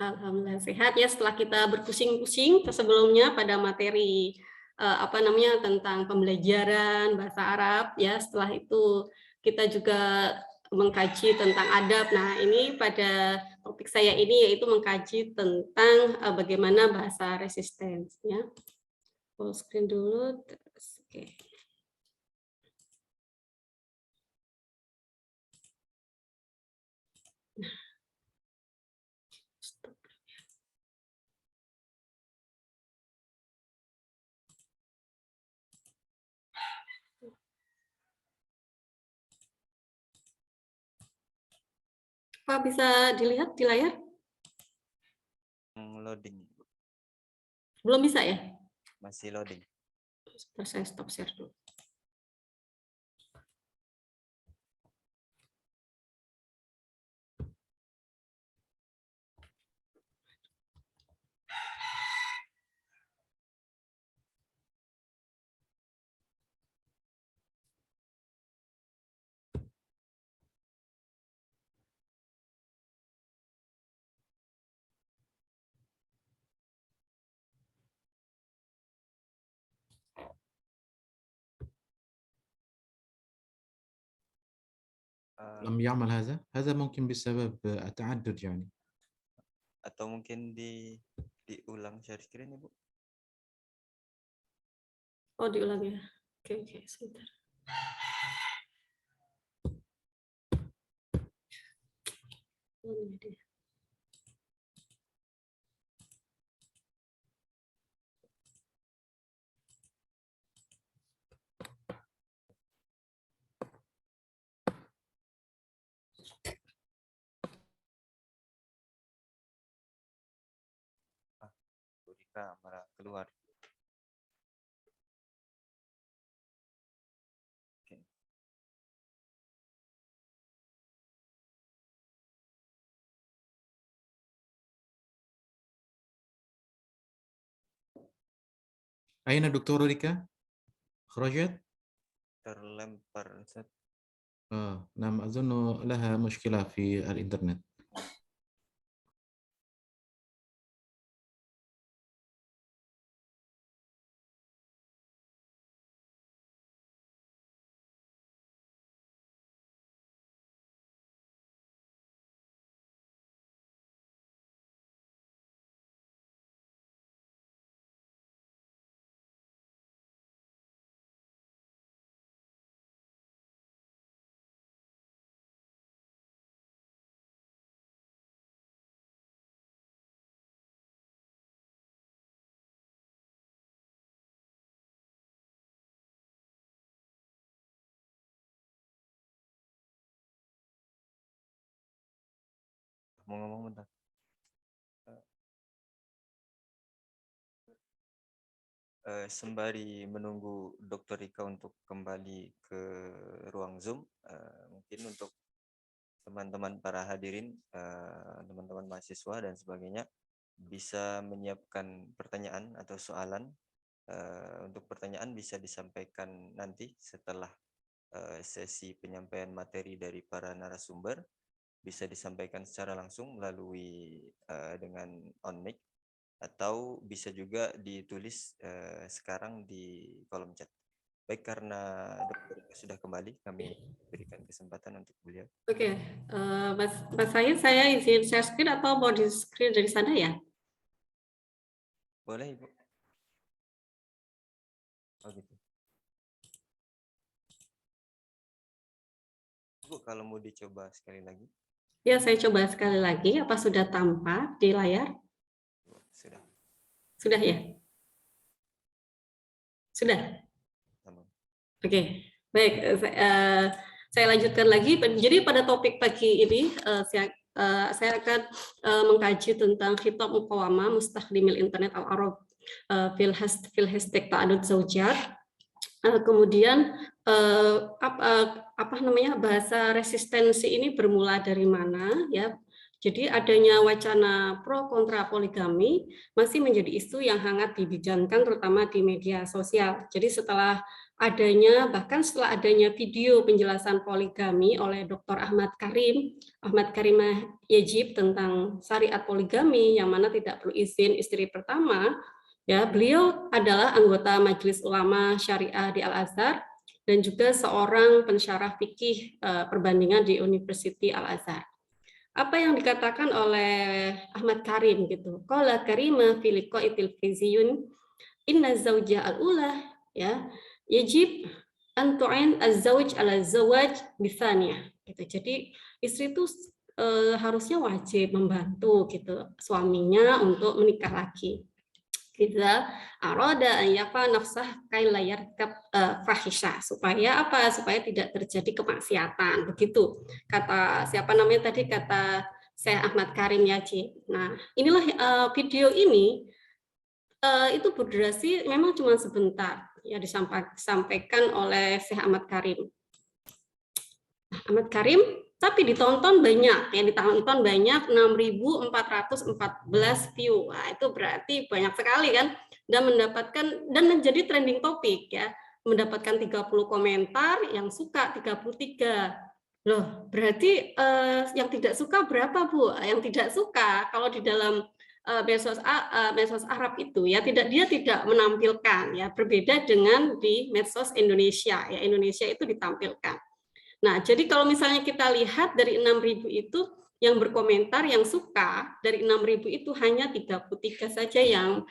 Alhamdulillah sehat ya, setelah kita berpusing-pusing sebelumnya pada materi tentang pembelajaran bahasa Arab ya, setelah itu kita juga mengkaji tentang adab. Nah, ini pada topik saya ini yaitu mengkaji tentang bagaimana bahasa resistance ya. Full screen dulu. Oke. Pak bisa dilihat di layar? Loading. Belum bisa ya? Masih loading. Saya stop share dulu. لم يعمل هذا ممكن بسبب التعدد يعني. Atau mungkin diulang share screen Ibu. Oh, diulang ya. Oke, sebentar. Ini dia. Kamera keluar. Oke. أين دكتورة ريكا؟ خرجت؟ terlempar. Ustaz. نعم أظن لها مشكلة في الإنترنت. Mau ngomong bentar. Sembari menunggu Dr. Rika untuk kembali ke ruang Zoom, mungkin untuk teman-teman para hadirin, teman-teman mahasiswa dan sebagainya, bisa menyiapkan pertanyaan atau soalan. Untuk pertanyaan bisa disampaikan nanti setelah sesi penyampaian materi dari para narasumber, bisa disampaikan secara langsung melalui dengan on mic, atau bisa juga ditulis sekarang di kolom chat. Baik, karena Dr. Rika sudah kembali, kami berikan kesempatan untuk beliau. Oke, Mas saya izin share screen atau mau di screen dari sana ya? Boleh, Ibu? Oh gitu. Ibu, kalau mau dicoba sekali lagi. Ya, saya coba sekali lagi. Apa sudah tampak di layar? Sudah. Sudah ya? Sudah? Tamam. Oke, baik. Saya lanjutkan lagi. Jadi pada topik pagi ini, saya akan mengkaji tentang khitab muqawamah mustakhdimil internet al-Arab fil hashtag ta'adud zaujat. Kemudian bahasa resistensi ini bermula dari mana ya? Jadi adanya wacana pro kontra poligami masih menjadi isu yang hangat dibincangkan terutama di media sosial. Jadi bahkan setelah adanya video penjelasan poligami oleh Dr. Ahmad Karimah Yajib tentang syariat poligami yang mana tidak perlu izin istri pertama. Ya, beliau adalah anggota Majelis Ulama Syariah di Al-Azhar dan juga seorang pensyarah fikih perbandingan di University Al-Azhar. Apa yang dikatakan oleh Ahmad Karim gitu? Qala Karimah fi liqa'itil fiziyun inna zawja al-ula ya yajib an tu'in az-zawj ala zawaj bithaniyah gitu. Jadi istri itu harusnya wajib membantu gitu suaminya untuk menikah lagi. Kita arada an yafa nafsah kai layar fahisha, supaya apa? Supaya tidak terjadi kemaksiatan. Begitu kata siapa namanya tadi, kata Syekh Ahmad Karim Yajib. Nah, inilah video ini itu berdurasi memang cuma sebentar ya, disampaikan oleh Syekh Ahmad Karim. Ahmad Karim, tapi ditonton banyak ya, 6.414 view. Nah, itu berarti banyak sekali kan, dan menjadi trending topik ya, mendapatkan 30 komentar, yang suka 33. Loh, berarti yang tidak suka berapa, Bu? Yang tidak suka kalau di dalam medsos Arab itu ya dia tidak menampilkan ya, berbeda dengan di medsos Indonesia ya, Indonesia itu ditampilkan. Nah, jadi kalau misalnya kita lihat dari 6.000 itu yang berkomentar, yang suka dari 6.000 itu hanya 33 saja yang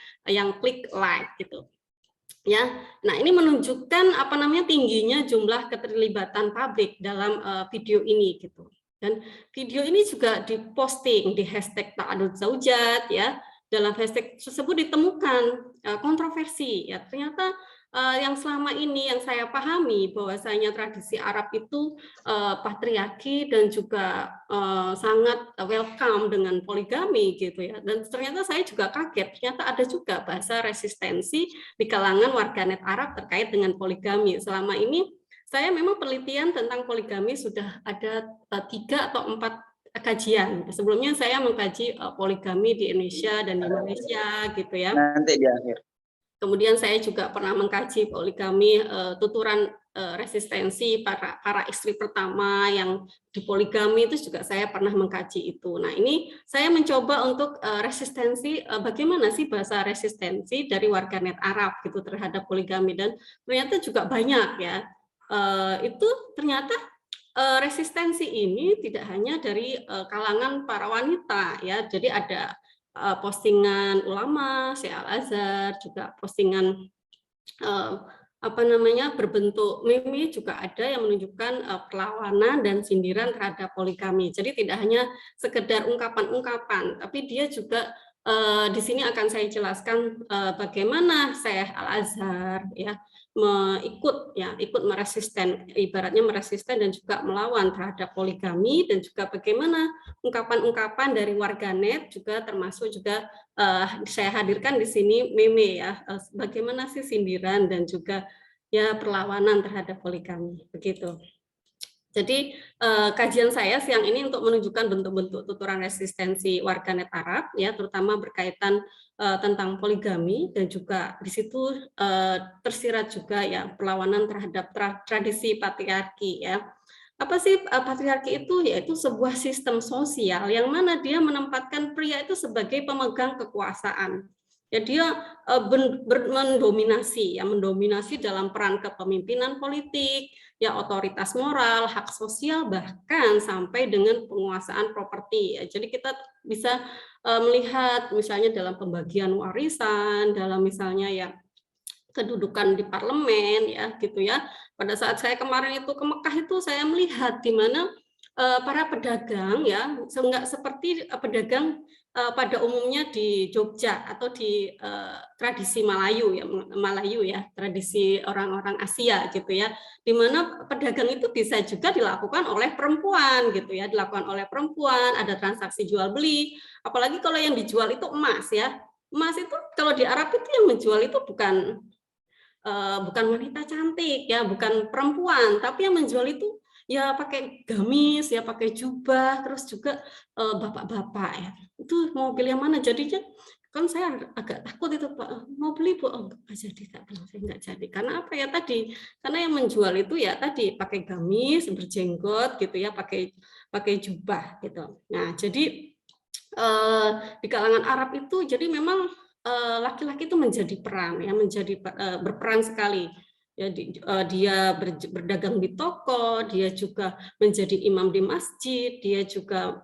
klik like gitu. Ya. Nah, ini menunjukkan tingginya jumlah keterlibatan publik dalam video ini gitu. Dan video ini juga diposting di hashtag ta'adud zaujat ya. Dalam hashtag tersebut ditemukan kontroversi ya. Ternyata yang selama ini yang saya pahami bahwasanya tradisi Arab itu patriarki dan juga sangat welcome dengan poligami gitu ya. Dan ternyata saya juga kaget, ternyata ada juga bahasa resistensi di kalangan warganet Arab terkait dengan poligami. Selama ini saya memang penelitian tentang poligami sudah ada 3 atau 4 kajian. Sebelumnya saya mengkaji poligami di Indonesia dan di Malaysia gitu ya. Nanti di akhir. Kemudian saya juga pernah mengkaji poligami, tuturan resistensi para istri pertama yang dipoligami, itu juga saya pernah mengkaji itu. Nah, ini saya mencoba untuk resistensi, bagaimana sih bahasa resistensi dari warganet Arab gitu terhadap poligami, dan ternyata juga banyak ya. Itu ternyata resistensi ini tidak hanya dari kalangan para wanita ya, jadi ada postingan ulama, Syekh Al-Azhar, juga postingan berbentuk meme juga ada yang menunjukkan perlawanan dan sindiran terhadap poligami. Jadi tidak hanya sekedar ungkapan-ungkapan, tapi dia juga di sini akan saya jelaskan bagaimana Syekh Al-Azhar ya ikut meresisten, ibaratnya meresisten dan juga melawan terhadap poligami, dan juga bagaimana ungkapan-ungkapan dari warganet juga termasuk juga saya hadirkan di sini meme ya, bagaimana sih sindiran dan juga ya perlawanan terhadap poligami begitu. Jadi kajian saya siang ini untuk menunjukkan bentuk-bentuk tuturan resistensi warganet Arab ya, terutama berkaitan tentang poligami, dan juga di situ tersirat juga ya perlawanan terhadap tradisi patriarki ya. Apa sih patriarki itu? Yaitu sebuah sistem sosial yang mana dia menempatkan pria itu sebagai pemegang kekuasaan. Ya, dia mendominasi dalam peran kepemimpinan politik, ya otoritas moral, hak sosial, bahkan sampai dengan penguasaan properti. Ya, jadi kita bisa melihat misalnya dalam pembagian warisan, dalam misalnya ya kedudukan di parlemen ya gitu ya. Pada saat saya kemarin itu ke Mekah itu saya melihat di mana para pedagang ya nggak seperti pedagang pada umumnya di Jogja atau di tradisi Melayu ya, tradisi orang-orang Asia gitu ya, di mana pedagang itu bisa juga dilakukan oleh perempuan gitu ya, dilakukan oleh perempuan, ada transaksi jual beli, apalagi kalau yang dijual itu emas ya. Emas itu kalau di Arab itu yang menjual itu bukan wanita cantik ya, bukan perempuan, tapi yang menjual itu ya pakai gamis ya, pakai jubah, terus juga bapak-bapak ya. Itu mau pilih yang mana? Jadinya kan saya agak takut itu, Pak, mau beli Bu, oh nggak jadi, saya nggak jadi. Karena apa ya tadi? Karena yang menjual itu ya tadi pakai gamis, berjenggot gitu ya, pakai jubah gitu. Nah, jadi di kalangan Arab itu jadi memang laki-laki itu menjadi peran ya, berperan sekali. Ya, dia berdagang di toko, dia juga menjadi imam di masjid, dia juga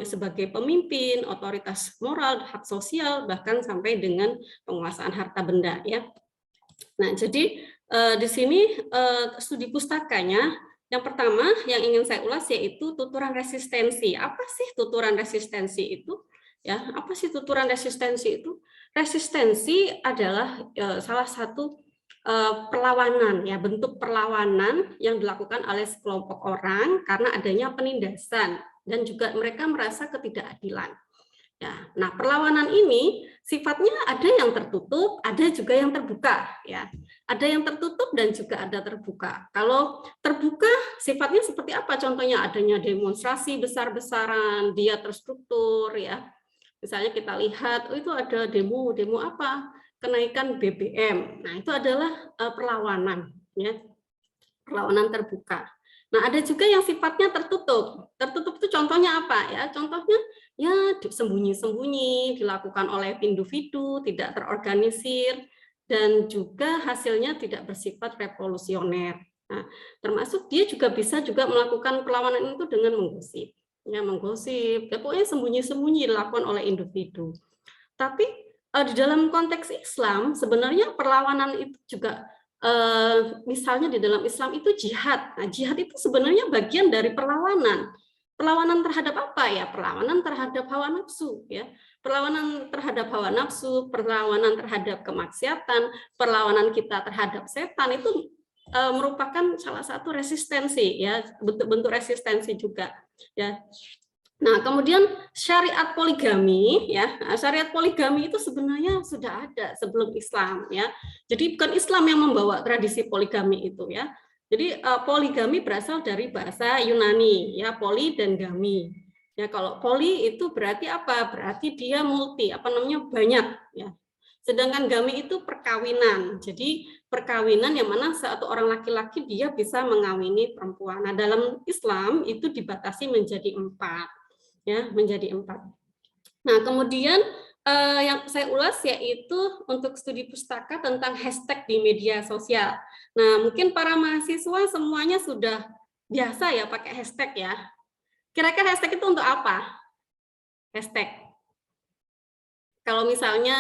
sebagai pemimpin, otoritas moral, hak sosial, bahkan sampai dengan penguasaan harta benda ya. Nah, jadi di sini studi pustakanya yang pertama yang ingin saya ulas yaitu tuturan resistensi. Apa sih tuturan resistensi itu? Ya, apa sih tuturan resistensi itu? Resistensi adalah salah satu perlawanan ya, bentuk perlawanan yang dilakukan oleh sekelompok orang karena adanya penindasan dan juga mereka merasa ketidakadilan. Ya, nah perlawanan ini sifatnya ada yang tertutup, ada juga yang terbuka ya. Ada yang tertutup dan juga ada terbuka. Kalau terbuka sifatnya seperti apa? Contohnya adanya demonstrasi besar-besaran, dia terstruktur ya. Misalnya kita lihat, oh itu ada demo apa? Kenaikan BBM. Nah, itu adalah perlawanan ya. Perlawanan terbuka. Nah, ada juga yang sifatnya tertutup. Tertutup itu contohnya apa ya? Contohnya ya sembunyi-sembunyi, dilakukan oleh individu, tidak terorganisir, dan juga hasilnya tidak bersifat revolusioner. Nah, termasuk dia juga bisa juga melakukan perlawanan itu dengan menggosip. Ya, menggosip, ya, pokoknya sembunyi-sembunyi dilakukan oleh individu. Tapi di dalam konteks Islam sebenarnya perlawanan itu juga misalnya di dalam Islam itu jihad. Nah, jihad itu sebenarnya bagian dari perlawanan. Perlawanan terhadap apa ya? Perlawanan terhadap hawa nafsu ya. Perlawanan terhadap hawa nafsu, perlawanan terhadap kemaksiatan, perlawanan kita terhadap setan itu merupakan salah satu resistensi ya, bentuk-bentuk resistensi juga ya. Nah, kemudian syariat poligami ya. Nah, syariat poligami itu sebenarnya sudah ada sebelum Islam ya. Jadi bukan Islam yang membawa tradisi poligami itu ya. Jadi poligami berasal dari bahasa Yunani ya, poli dan gami. Ya, kalau poli itu berarti apa? Berarti dia multi, banyak ya. Sedangkan gami itu perkawinan. Jadi perkawinan yang mana satu orang laki-laki dia bisa mengawini perempuan. Nah, dalam Islam itu dibatasi menjadi 4, ya, menjadi 4. Nah, kemudian yang saya ulas yaitu untuk studi pustaka tentang hashtag di media sosial. Nah, mungkin para mahasiswa semuanya sudah biasa ya pakai hashtag ya. Kira-kira hashtag itu untuk apa? Hashtag. Kalau misalnya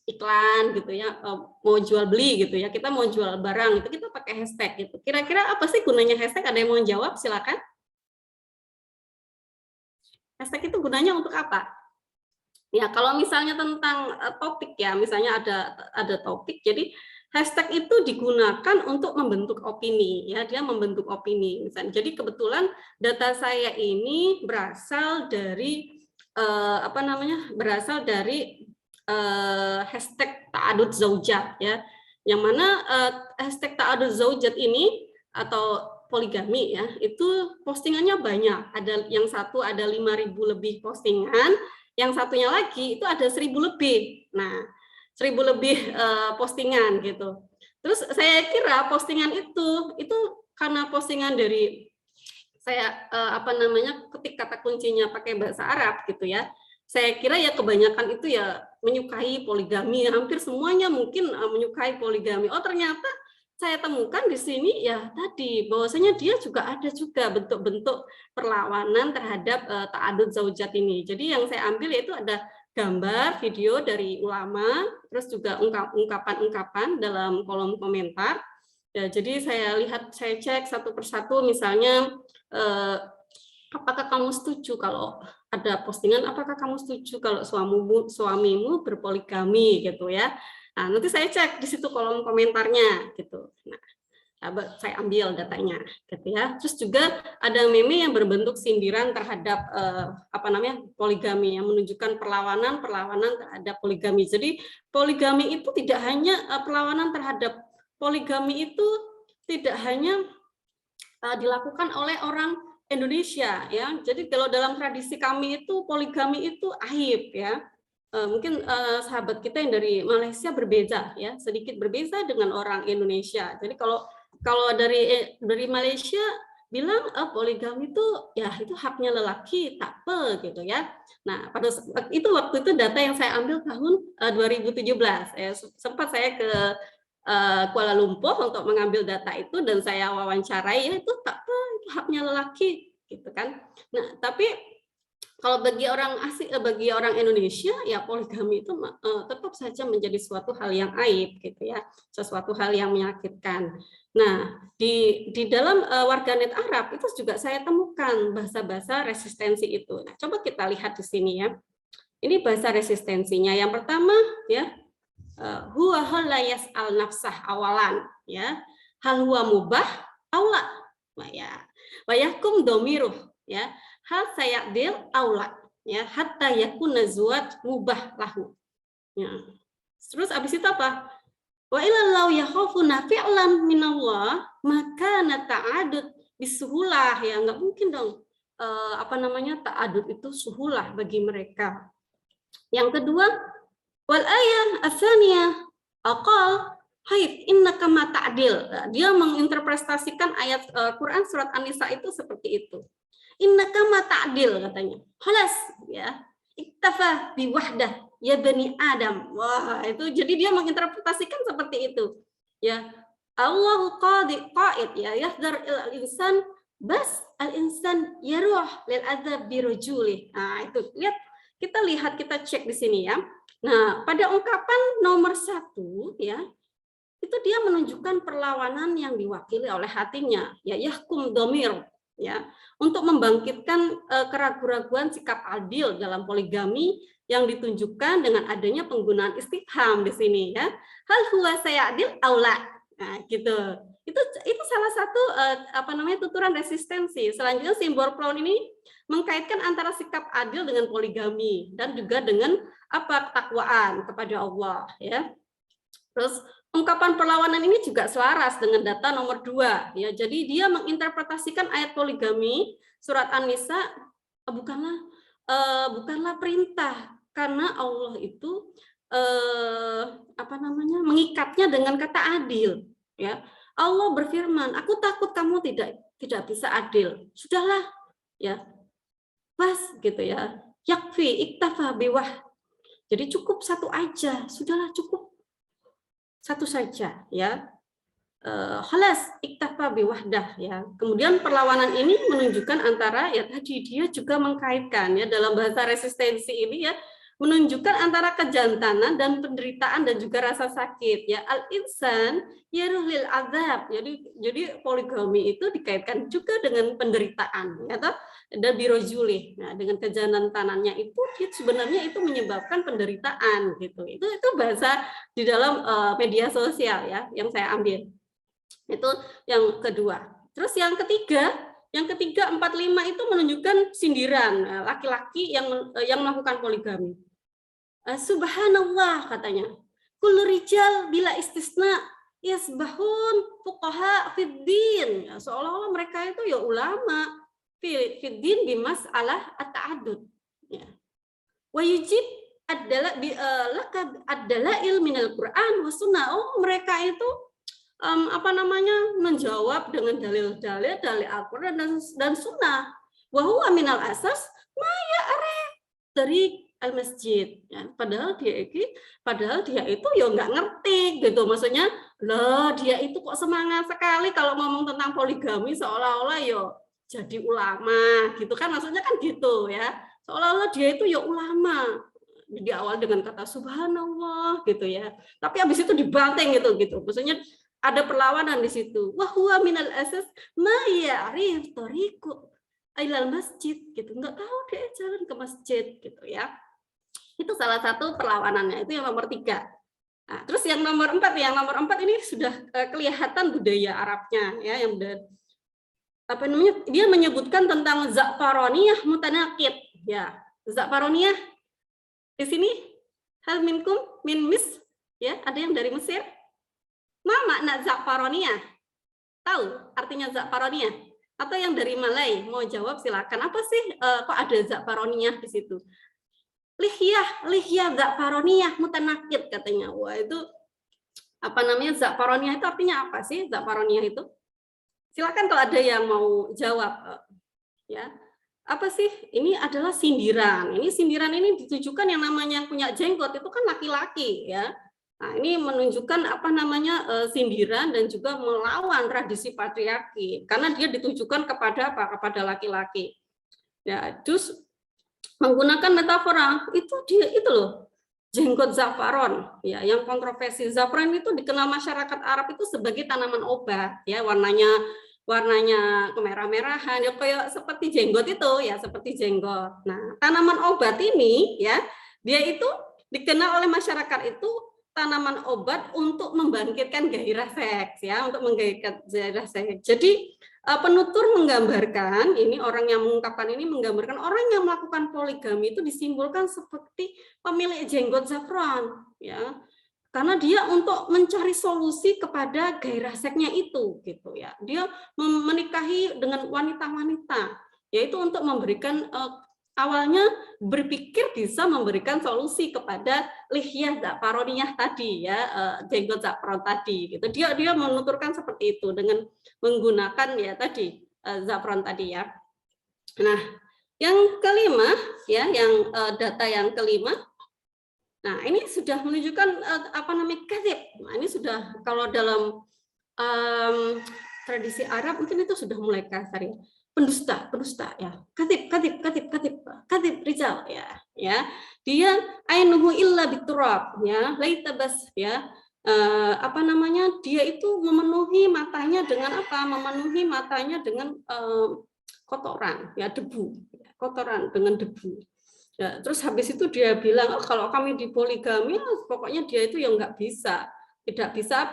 iklan gitu ya, mau jual beli gitu ya, kita mau jual barang itu kita pakai hashtag gitu. Kira-kira apa sih gunanya hashtag? Ada yang mau jawab? Silakan. Hashtag itu gunanya untuk apa? Ya, kalau misalnya tentang topik ya, misalnya ada topik, jadi hashtag itu digunakan untuk membentuk opini, ya, dia membentuk opini. Misalnya, jadi kebetulan data saya ini berasal dari berasal dari hashtag ta'adud zaujat, ya, yang mana hashtag ta'adud zaujat ini atau poligami ya, itu postingannya banyak. Ada yang satu ada 5.000 lebih postingan. Yang satunya lagi itu ada 1.000 lebih. Nah, 1.000 lebih postingan gitu. Terus saya kira postingan itu karena postingan dari saya ketik kata kuncinya pakai bahasa Arab gitu ya. Saya kira ya kebanyakan itu ya menyukai poligami, hampir semuanya mungkin menyukai poligami. Oh, ternyata saya temukan di sini ya tadi bahwasanya dia juga ada juga bentuk-bentuk perlawanan terhadap ta'adud zaujat ini. Jadi yang saya ambil yaitu ada gambar, video dari ulama, terus juga ungkapan-ungkapan dalam kolom komentar. Ya, jadi saya cek satu persatu, misalnya apakah kamu setuju kalau ada postingan, apakah kamu setuju kalau suamimu berpoligami gitu ya. Nah, nanti saya cek di situ kolom komentarnya gitu. Nah, saya ambil datanya gitu ya. Terus juga ada meme yang berbentuk sindiran terhadap poligami yang menunjukkan perlawanan terhadap poligami. Jadi poligami itu tidak hanya perlawanan terhadap poligami itu tidak hanya dilakukan oleh orang Indonesia ya. Jadi kalau dalam tradisi kami itu poligami itu aib ya. Mungkin sahabat kita yang dari Malaysia berbeda ya, sedikit berbeda dengan orang Indonesia. Jadi kalau dari Malaysia bilang poligami itu ya itu haknya lelaki, tak apa gitu ya. Nah, pada waktu itu data yang saya ambil tahun 2017 ya, sempat saya ke Kuala Lumpur untuk mengambil data itu dan saya wawancarai, ya itu tak apa, itu haknya lelaki gitu kan. Nah, tapi kalau bagi orang Indonesia ya poligami itu tetap saja menjadi suatu hal yang aib gitu ya, sesuatu hal yang menyakitkan. Nah, di dalam warganet Arab itu juga saya temukan bahasa-bahasa resistensi itu. Nah, coba kita lihat di sini ya. Ini bahasa resistensinya. Yang pertama ya, huwa la yas'al nafsah awalan ya. Hal huwa mubah aula. Nah, ya. Wa yakum domiruh ya. Hal sayadil aula ya, hatta yakuna zuwaj mubah lahu. Ya. Terus abis itu apa? Wa illallah yakhafuna fi'lan minallah maka nata'adud bisuhulah ya, nggak mungkin dong ta'adud itu suhulah bagi mereka. Yang kedua, wal ayat asaniyah aqal haif innaka ma ta'dil. Dia menginterpretasikan ayat Quran surat An-Nisa itu seperti itu. Innaka ma ta'dil katanya. Khalas ya. Iktafa bi wahdah ya bani Adam. Wah, itu jadi dia menginterpretasikan seperti itu. Ya. Allahu qa'id ya yahdar al-insan bas al-insan yaruh lil adzab bi rujulih. Nah, itu lihat kita cek di sini ya. Nah, pada ungkapan nomor 1 ya, itu dia menunjukkan perlawanan yang diwakili oleh hatinya, ya yahkum domir ya, untuk membangkitkan keraguan-raguan sikap adil dalam poligami yang ditunjukkan dengan adanya penggunaan istifham di sini ya. Hal huwa sayadil aula. Nah, gitu. Itu salah satu tuturan resistensi. Selanjutnya simbol pronoun ini mengkaitkan antara sikap adil dengan poligami dan juga dengan ketakwaan kepada Allah ya. Terus ungkapan perlawanan ini juga selaras dengan data nomor 2 ya. Jadi dia menginterpretasikan ayat poligami surat An-Nisa bukanlah perintah, karena Allah itu mengikatnya dengan kata adil, ya. Allah berfirman, aku takut kamu tidak bisa adil. Sudahlah, ya, bas gitu ya. Yakfi iktafa biwah. Jadi cukup satu aja, sudahlah cukup satu saja, ya. Khalas iktafa biwahdah, ya. Kemudian perlawanan ini menunjukkan antara ya tadi dia juga mengkaitkan ya dalam bahasa resistensi ini ya, menunjukkan antara kejantanan dan penderitaan dan juga rasa sakit, ya. Al-insan yaruhlil azab. Jadi poligami itu dikaitkan juga dengan penderitaan, ya toh? Dan birojulih. Nah, dengan kejantanannya itu dia sebenarnya itu menyebabkan penderitaan gitu. Itu bahasa di dalam media sosial ya yang saya ambil. Itu yang kedua. Terus yang ketiga 45 itu menunjukkan sindiran laki-laki yang melakukan poligami. Subhanallah katanya. Kullu rijal bila istisna yasbahun fuqaha fiddin. Seolah-olah mereka itu ya ulama fiddin bimas'alah at-ta'addud. Ya. Wa yujib adalah ilminal Quran wa sunnah. Oh, mereka itu menjawab dengan dalil-dalil dari Al-Quran dan Sunnah. Wa huwa minal asas ma ya'rif dari al-masjid. Ya, padahal dia itu ya nggak ngerti gitu. Maksudnya, loh dia itu kok semangat sekali kalau ngomong tentang poligami seolah-olah ya jadi ulama gitu kan, maksudnya kan gitu ya. Seolah-olah dia itu ya ulama. Di awal dengan kata subhanallah gitu ya. Tapi habis itu dibanting gitu. Maksudnya ada perlawanan di situ. Wa huwa minal asas ma ya'rif tariqu ilal masjid gitu. Enggak tahu dia jalan ke masjid gitu ya. Itu salah satu perlawanannya. Itu yang nomor 3. Nah, terus yang nomor 4 ini sudah kelihatan budaya Arabnya ya, yang dia menyebutkan tentang za'faroniyah mutanaqid ya. Za'faroniyah di sini hal minkum min mis ya, ada yang dari Mesir? Ma makna za'faroniyah? Tahu artinya za'faroniyah? Atau yang dari Malay mau jawab silakan. Apa sih kok ada za'faroniyah di situ? Lihyah za'faroniyah mutanaqid katanya. Wah, itu za'faroniyah itu artinya apa sih za'faroniyah itu? Silakan kalau ada yang mau jawab ya. Apa sih? Ini adalah sindiran. Sindiran ini ditujukan yang namanya punya jenggot itu kan laki-laki ya. Nah, ini menunjukkan sindiran dan juga melawan tradisi patriarki karena dia ditujukan kepada apa? Kepada laki-laki. Ya, terus menggunakan metafora itu loh, jenggot zafaron ya, yang kontroversi. Zafaron itu dikenal masyarakat Arab itu sebagai tanaman obat ya, warnanya kemerah-merahan ya, kayak seperti jenggot itu ya, seperti jenggot. Nah, tanaman obat ini ya, dia itu dikenal oleh masyarakat itu tanaman obat untuk membangkitkan gairah seks ya, untuk menggairahkan gairah seks. Jadi penutur menggambarkan ini, orang yang mengungkapkan ini menggambarkan orang yang melakukan poligami itu disimbolkan seperti pemilik jenggot zafron ya. Karena dia untuk mencari solusi kepada gairah seksnya itu gitu ya. Dia menikahi dengan wanita-wanita yaitu untuk memberikan awalnya berpikir bisa memberikan solusi kepada lihyah za'faroniyah tadi ya, jenggot za'faron tadi gitu. Dia menuturkan seperti itu dengan menggunakan ya tadi za'faron tadi ya. Nah, yang kelima ya, yang data yang kelima. Nah, ini sudah menunjukkan kadzib. Nah, ini sudah kalau dalam tradisi Arab mungkin itu sudah mulai kasar ya. Pendusta ya, kadzib rijal ya, dia ainuhu illa biturab ya, laitabas ya, dia itu memenuhi matanya dengan apa? Memenuhi matanya dengan kotoran ya, debu, kotoran dengan debu. Ya, terus habis itu dia bilang, kalau kami di poligami, pokoknya dia itu yang nggak bisa, tidak bisa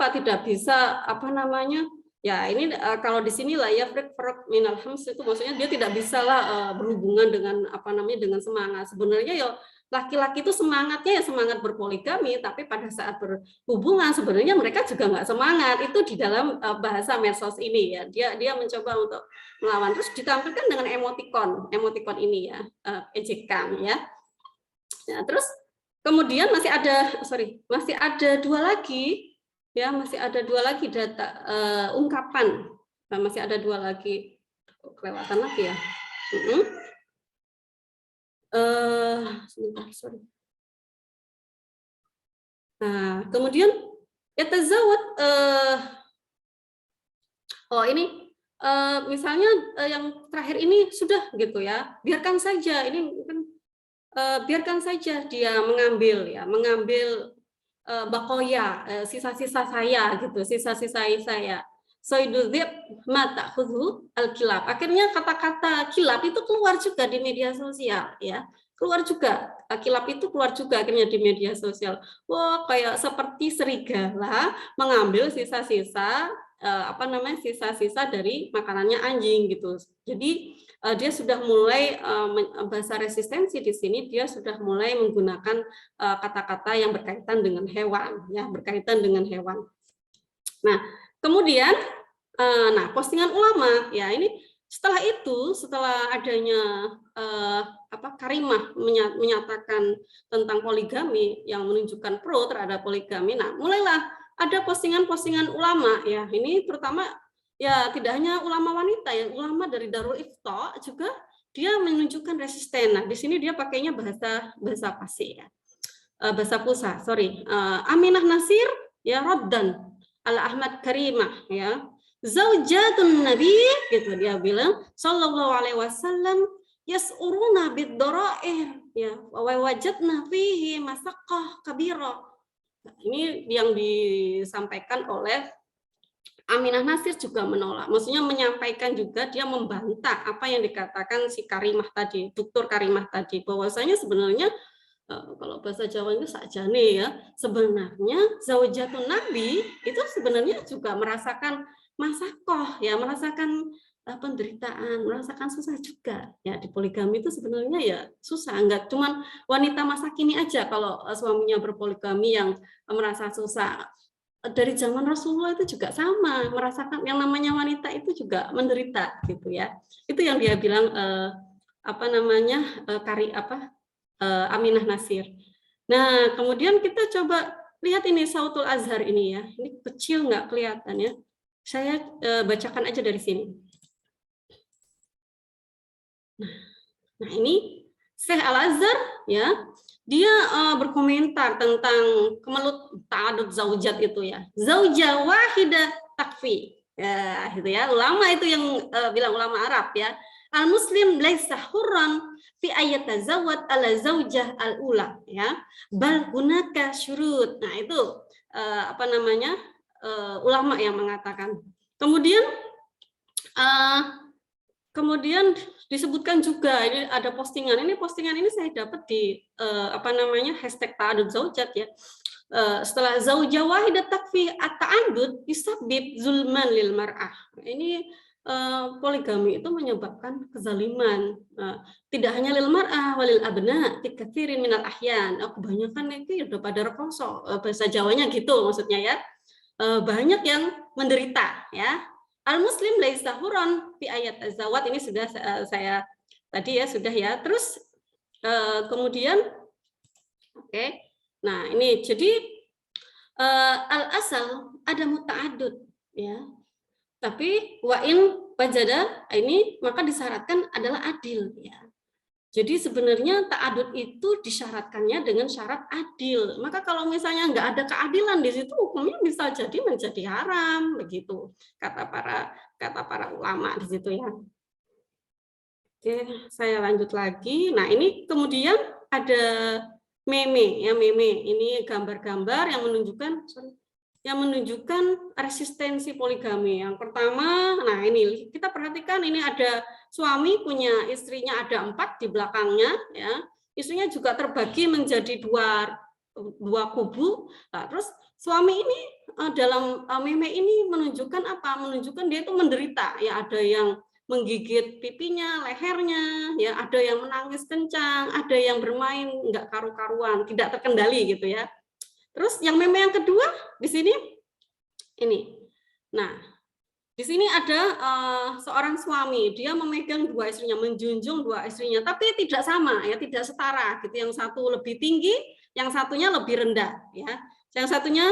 ya ini kalau di sini lah ya frek minal hams itu maksudnya dia tidak bisa lah berhubungan dengan dengan semangat. Sebenarnya ya laki-laki itu semangatnya ya semangat berpoligami, tapi pada saat berhubungan sebenarnya mereka juga nggak semangat. Itu di dalam bahasa medsos ini ya, dia mencoba untuk melawan. Terus ditampilkan dengan emotikon ini ya, ejekan ya. Nah, terus kemudian masih ada dua lagi, ya, masih ada dua lagi data ungkapan. Nah, masih ada dua lagi, kelewatan lagi ya. Sebentar, sorry. Nah, kemudian yatazawwad, ini misalnya yang terakhir ini sudah gitu ya, biarkan saja ini kan, biarkan saja dia mengambil bakoya, sisa-sisa saya gitu, sisa-sisa saya. Soidudzib mata khudhu al-kilab. Akhirnya kata-kata kilab itu keluar juga di media sosial, ya. Keluar juga, kilab itu keluar juga akhirnya di media sosial. Wah, kayak seperti serigala mengambil sisa-sisa sisa-sisa dari makanannya anjing gitu. Jadi dia sudah mulai bahasa resistensi di sini, dia sudah mulai menggunakan kata-kata yang berkaitan dengan hewan, ya, berkaitan dengan hewan. Nah, kemudian postingan ulama, ya, ini setelah adanya Karimah menyatakan tentang poligami yang menunjukkan pro terhadap poligami, nah mulailah ada postingan-postingan ulama, ya, ini terutama ya tidak hanya ulama wanita, ya, ulama dari Darul Ifta juga dia menunjukkan resisten. Nah, di sini dia pakainya bahasa Pasi, ya, bahasa Pusa, Aminah Nasir, ya, Raddan ala Ahmad Karimah, ya, zaujatun Nabi, gitu dia bilang, sallallahu alaihi wasallam, yas'uruna bid-darair, ya, wa wajadna fihi masaqqah kabira. Ini yang disampaikan oleh Aminah Nasir juga menolak, maksudnya menyampaikan juga, dia membantah apa yang dikatakan si Karimah tadi, Dr. Karimah tadi, bahwasanya sebenarnya kalau bahasa Jawanya sakjane, ya, sebenarnya zaujatun Nabi itu sebenarnya juga merasakan masakoh, ya, merasakan penderitaan, merasakan susah juga, ya, di poligami itu sebenarnya ya susah, enggak cuman wanita masa kini aja kalau suaminya berpoligami yang merasa susah. Dari zaman Rasulullah itu juga sama, merasakan yang namanya wanita itu juga menderita, gitu ya. Itu yang dia bilang Aminah Nasir. Nah, kemudian kita coba lihat ini Sautul Azhar ini, ya. Ini kecil nggak kelihatan, ya. Saya bacakan aja dari sini. Nah, ini Syekh Al-Azhar, ya, dia berkomentar tentang kemelut ta'adud zaujat itu, ya. Zaujah wahidah takfi. Ya, gitu ya. Ulama itu yang bilang, ulama Arab, ya. Al-muslim laisa hurran fi ayat tazawwad ala zaujah al-ula, ya. Bal hunaka syurut. Nah, itu ulama yang mengatakan. Kemudian disebutkan juga, ini ada postingan. Postingan ini saya dapat di hashtag ta'adud zaujat, ya. Setelah zaujah wahidat takfi at-ta'adud yusabbib zulman lil mar'ah. Ini poligami itu menyebabkan kezaliman. Tidak hanya lil mar'ah walil abna fi katsirin minal ahyan. Kebanyakan itu udah pada rekoso. Bahasa Jawanya gitu maksudnya, ya. Banyak yang menderita, ya. Al-muslim laisa huron fi ayat az-zawat, ini sudah saya tadi, ya, sudah, ya. Terus kemudian nah ini jadi al-asal ada muta'adud, ya. Tapi wa'in wajada ini maka disyaratkan adalah adil, ya. Jadi sebenarnya ta'adud itu disyaratkannya dengan syarat adil. Maka kalau misalnya nggak ada keadilan di situ, hukumnya bisa jadi menjadi haram, begitu kata para ulama di situ, ya. Oke, saya lanjut lagi. Nah, ini kemudian ada meme, ya, meme. Ini gambar-gambar yang menunjukkan resistensi poligami. Yang pertama, nah ini kita perhatikan, ini ada suami punya istrinya ada 4 di belakangnya, ya. Istrinya juga terbagi menjadi dua kubu. Nah, terus suami ini dalam meme ini menunjukkan apa? Menunjukkan dia itu menderita, ya. Ada yang menggigit pipinya, lehernya, ya. Ada yang menangis kencang, ada yang bermain nggak karu-karuan, tidak terkendali, gitu, ya. Terus yang meme yang kedua di sini ini. Nah, di sini ada seorang suami, dia memegang 2 istrinya, menjunjung 2 istrinya, tapi tidak sama, ya, tidak setara, gitu. Yang satu lebih tinggi, yang satunya lebih rendah ya. Yang satunya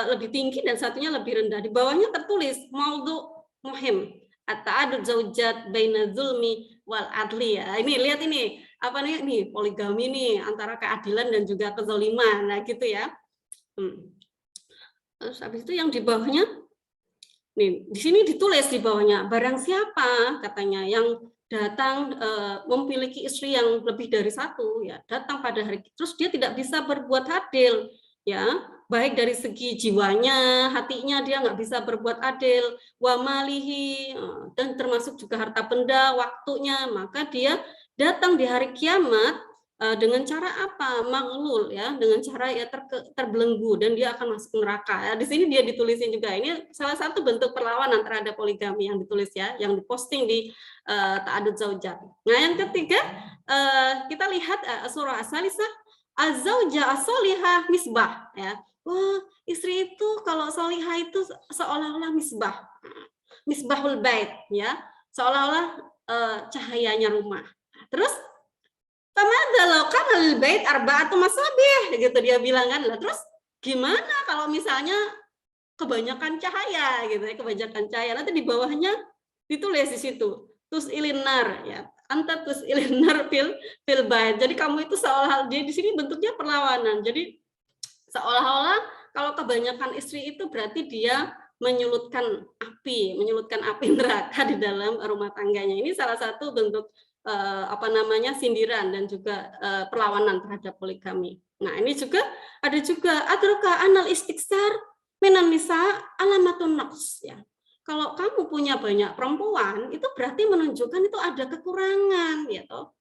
lebih tinggi dan satunya lebih rendah. Di bawahnya tertulis maudhu muhim at-ta'addud zaujat baina zulmi wal adli ya. Ini lihat ini apa nih? Nih poligami nih antara keadilan dan juga kezaliman. Nah, gitu ya. Terus habis itu yang di bawahnya nih, di sini ditulis di bawahnya barang siapa katanya yang datang memiliki istri yang lebih dari satu ya, datang pada hari terus dia tidak bisa berbuat adil ya, baik dari segi jiwanya, hatinya dia nggak bisa berbuat adil, wa malihi dan termasuk juga harta benda, waktunya, maka dia datang di hari kiamat dengan cara apa? Maghlul ya, dengan cara ya terbelenggu dan dia akan masuk neraka. Ya, di sini dia ditulisin juga. Ini salah satu bentuk perlawanan terhadap poligami yang ditulis ya, yang diposting di Ta'addud Zaujat. Nah, yang ketiga kita lihat surah As-Salisah, az-zaujah as-solihah misbah ya. Wah, istri itu kalau solihah itu seolah-olah misbah. Misbahul bait ya, seolah-olah cahayanya rumah. Terus Famadalo kan al bait arba'atu masabih gitu dia bilang kan. Lah terus gimana kalau misalnya kebanyakan cahaya gitu ya, kebanyakan cahaya. Nanti di bawahnya ditulis di situ tus ilinar ya. Anta tus ilinar fil bait. Jadi kamu itu seolah dia di sini bentuknya perlawanan. Jadi seolah-olah kalau kebanyakan istri itu berarti dia menyulutkan api neraka di dalam rumah tangganya. Ini salah satu bentuk sindiran dan juga perlawanan terhadap poligami. Nah, ini juga ada juga adruka anal istiksar minan nisa alamatun naqs ya. Kalau kamu punya banyak perempuan, itu berarti menunjukkan itu ada kekurangan ya toh.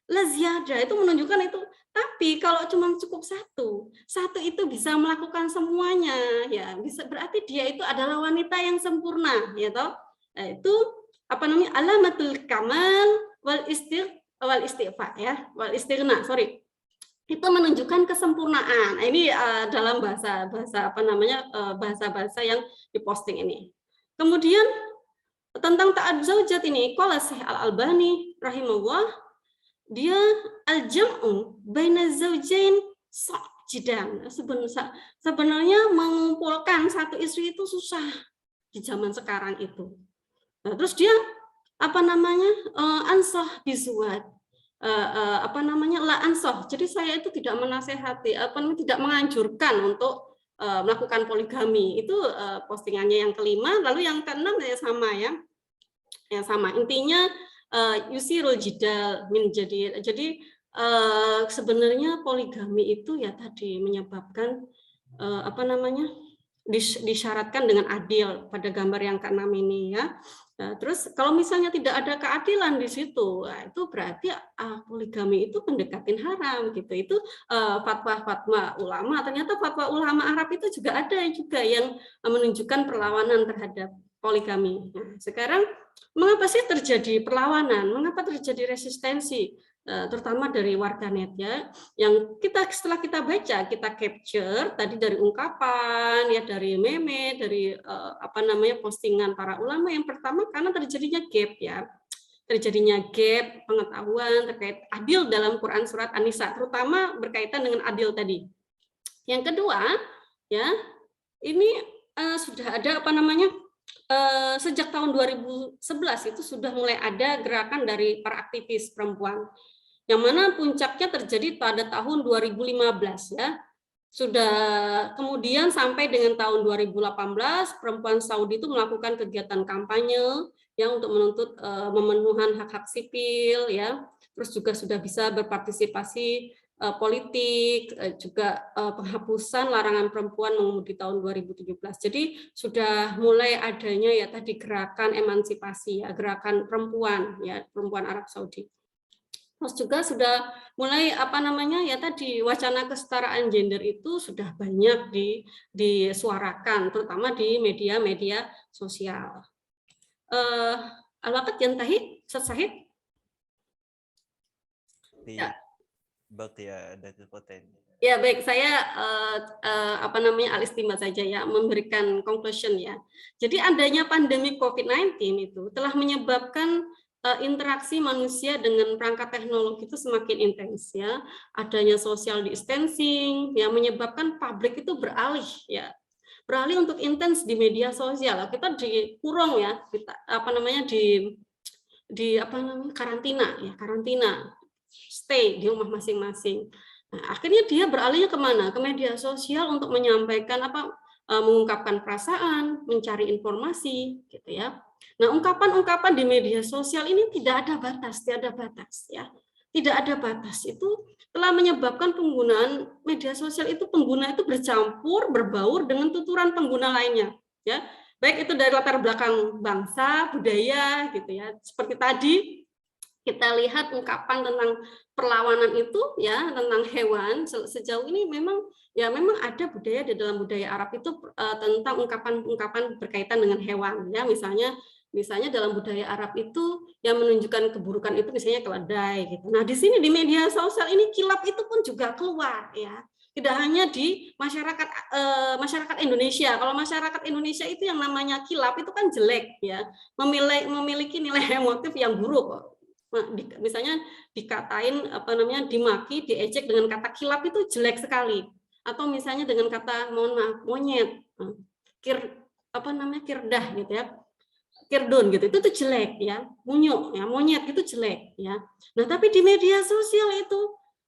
Laziada itu menunjukkan itu. Tapi kalau cuma cukup satu itu bisa melakukan semuanya ya. Bisa berarti dia itu adalah wanita yang sempurna ya toh. Nah, itu alamatul kamal wal istighfar ya, wal istighna, itu menunjukkan kesempurnaan. Nah, ini dalam bahasa yang diposting ini. Kemudian tentang ta'addud zaujat ini, qala Syekh Al-Albani rahimahullah, dia al-jam'u baina zaujain jidan. Sebenarnya mengumpulkan satu istri itu susah di zaman sekarang itu. Nah, terus dia ansoh bizuat la ansoh. Jadi saya itu tidak menasehati, tidak menganjurkan untuk melakukan poligami. Itu postingannya yang kelima. Lalu yang keenam ya sama ya. Yang sama. Intinya yusirul jidal min jadi. Jadi sebenarnya poligami itu ya tadi menyebabkan disyaratkan dengan adil pada gambar yang keenam ini ya. Nah, terus kalau misalnya tidak ada keadilan di situ, nah, itu berarti poligami itu pendekatin haram gitu. Itu fatwa ulama. Ternyata fatwa ulama Arab itu juga ada juga yang menunjukkan perlawanan terhadap poligami. Nah, sekarang mengapa sih terjadi perlawanan? Mengapa terjadi resistensi? Terutama dari warganet ya, yang setelah kita baca, kita capture tadi dari ungkapan ya, dari meme, dari postingan para ulama. Yang pertama karena terjadinya gap pengetahuan terkait adil dalam Quran surat An-Nisa, terutama berkaitan dengan adil tadi. Yang kedua ya, ini sudah ada sejak tahun 2011 itu sudah mulai ada gerakan dari para aktivis perempuan, yang mana puncaknya terjadi pada tahun 2015 ya. Sudah kemudian sampai dengan tahun 2018 perempuan Saudi itu melakukan kegiatan kampanye yang untuk menuntut pemenuhan hak-hak sipil ya. Terus juga sudah bisa berpartisipasi politik, juga penghapusan larangan perempuan mengemudi tahun 2017. Jadi sudah mulai adanya ya tadi gerakan emansipasi ya, gerakan perempuan ya, perempuan Arab Saudi. Terus juga sudah mulai ya tadi wacana kesetaraan gender itu sudah banyak disuarakan, terutama di media-media sosial. Al-waqt yantahi, Ustaz Syahid? Ya. Ya baik, saya al-istimbat saja ya, memberikan conclusion ya. Jadi adanya pandemi COVID-19 itu telah menyebabkan interaksi manusia dengan perangkat teknologi itu semakin intens ya, adanya social distancing yang menyebabkan publik itu beralih ya, beralih untuk intens di media sosial. Kita dikurung ya, kita apa namanya di apa namanya karantina ya, karantina, stay di rumah masing-masing. Nah, akhirnya dia beralihnya kemana? Ke media sosial untuk menyampaikan apa, mengungkapkan perasaan, mencari informasi, gitu ya. Nah, ungkapan-ungkapan di media sosial ini tidak ada batas, tidak ada batas ya. Tidak ada batas itu telah menyebabkan penggunaan media sosial itu pengguna itu bercampur, berbaur dengan tuturan pengguna lainnya, ya. Baik itu dari latar belakang bangsa, budaya, gitu ya. Seperti tadi kita lihat ungkapan tentang perlawanan itu ya, tentang hewan, sejauh ini memang ada budaya di dalam budaya Arab itu tentang ungkapan-ungkapan berkaitan dengan hewan ya, misalnya dalam budaya Arab itu yang menunjukkan keburukan itu misalnya keledai gitu. Nah, di sini di media sosial ini kilap itu pun juga keluar ya. Tidak hanya di masyarakat Indonesia. Kalau masyarakat Indonesia itu yang namanya kilap itu kan jelek ya, memiliki nilai emotif yang buruk. Misalnya dikatain apa namanya, dimaki, diejek dengan kata kilap itu jelek sekali. Atau misalnya dengan kata mohon maaf monyet, kirdah gitu ya. Kirdun gitu, itu tuh jelek ya, munyuk ya, monyet itu jelek ya. Nah, tapi di media sosial itu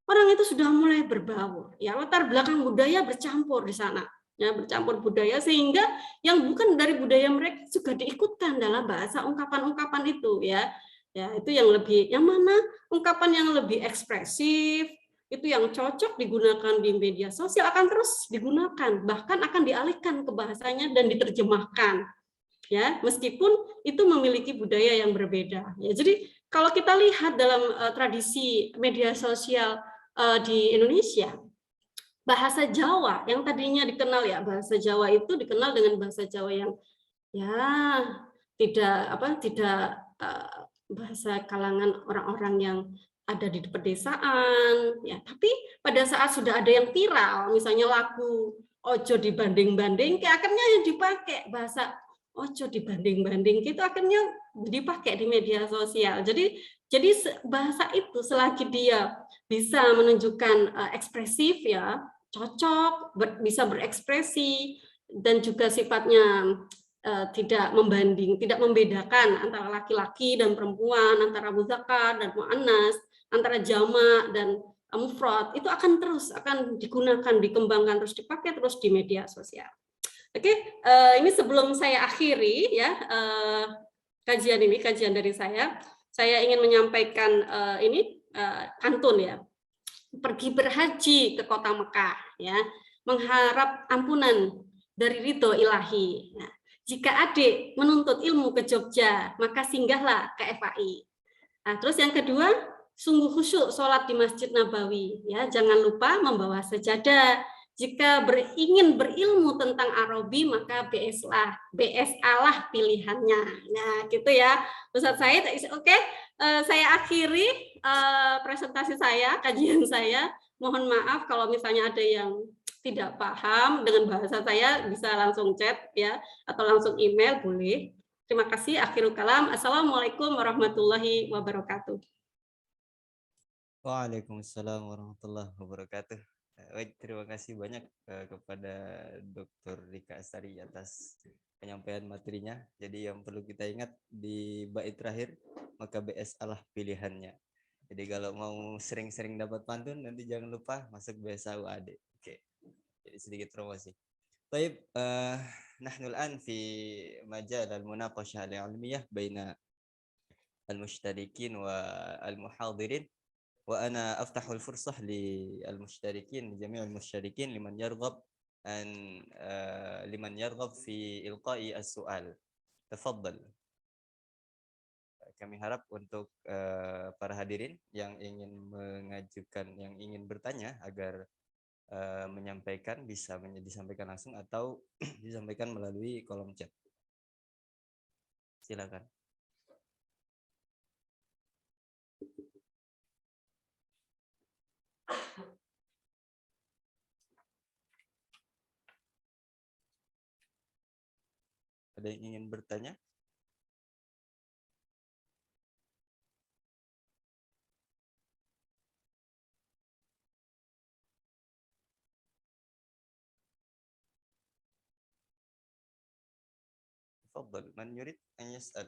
orang itu sudah mulai berbaur ya, latar belakang budaya bercampur di sana ya, bercampur budaya sehingga yang bukan dari budaya mereka juga diikutkan dalam bahasa ungkapan-ungkapan itu ya. Ya, itu yang mana ungkapan yang lebih ekspresif itu yang cocok digunakan di media sosial akan terus digunakan, bahkan akan dialihkan ke bahasanya dan diterjemahkan ya, meskipun itu memiliki budaya yang berbeda ya. Jadi kalau kita lihat dalam tradisi media sosial di Indonesia, bahasa Jawa yang tadinya dikenal ya, bahasa Jawa itu dikenal dengan bahasa Jawa yang ya tidak bahasa kalangan orang-orang yang ada di pedesaan ya, tapi pada saat sudah ada yang viral misalnya lagu ojo dibanding-banding, akhirnya yang dipakai bahasa ojo dibanding-banding itu akhirnya dipakai di media sosial. Jadi bahasa itu selagi dia bisa menunjukkan ekspresif ya, cocok, bisa berekspresi dan juga sifatnya tidak membedakan antara laki-laki dan perempuan, antara muzakkar dan muannas, antara jamak dan mufrad, itu akan digunakan, dikembangkan, terus dipakai terus di media sosial. Oke, ini sebelum saya akhiri ya kajian dari saya ingin menyampaikan pantun ya. Pergi berhaji ke kota Mekah ya, mengharap ampunan dari ridho ilahi. Nah, jika adik menuntut ilmu ke Jogja, maka singgahlah ke FAI. Nah, terus yang kedua, sungguh khusyuk sholat di Masjid Nabawi. Ya, jangan lupa membawa sajadah. Jika ingin berilmu tentang Arabi, maka BSA lah pilihannya. Nah, gitu ya, Ustaz Said. Oke, saya akhiri presentasi saya, kajian saya. Mohon maaf kalau misalnya ada yang tidak paham dengan bahasa saya, bisa langsung chat ya, atau langsung email boleh. Terima kasih. Akhirul kalam. Assalamualaikum warahmatullahi wabarakatuh. Waalaikumsalam warahmatullahi wabarakatuh. Baik, terima kasih banyak kepada Dr. Rika Astari atas penyampaian materinya. Jadi yang perlu kita ingat di bait terakhir, maka BS Allah pilihannya. Jadi kalau mau sering-sering dapat pantun, nanti jangan lupa masuk BSA UAD. Oke. Jadi sedikit promosi. Baik, nahnu al-an fi majal al-munaqashah al-ilmiyah baina al-mushtarikin wa al-muhadirin. وأنا أفتح الفرصة للمشتركين لجميع المشتركين لمن يرغب في إلقاء السؤال. تفضل. Kami harap untuk para hadirin yang ingin mengajukan, yang ingin bertanya agar menyampaikan bisa disampaikan langsung atau disampaikan melalui kolom chat. Silakan. Ada yang ingin bertanya? تفضل من يريد أن يسأل.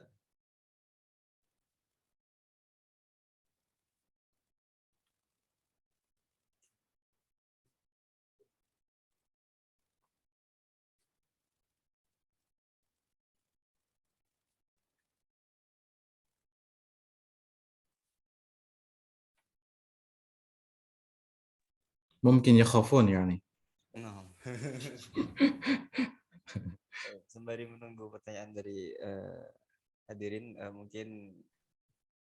ممكن يخافون يعني. Nah. Sembari menunggu pertanyaan dari hadirin, mungkin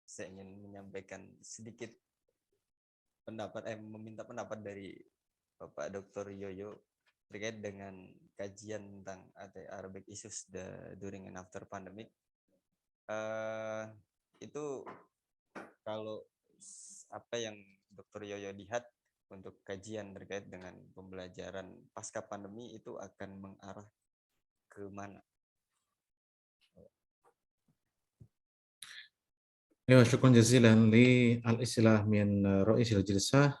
saya ingin menyampaikan sedikit pendapat, meminta pendapat dari Bapak Dr. Yoyo terkait dengan kajian tentang Arabic issues during and after pandemic. Itu kalau apa yang Dr. Yoyo lihat untuk kajian terkait dengan pembelajaran pasca pandemi itu akan mengarah ke mana? Ya, syukran jazilan li al-istilah min ra'isil jilsah.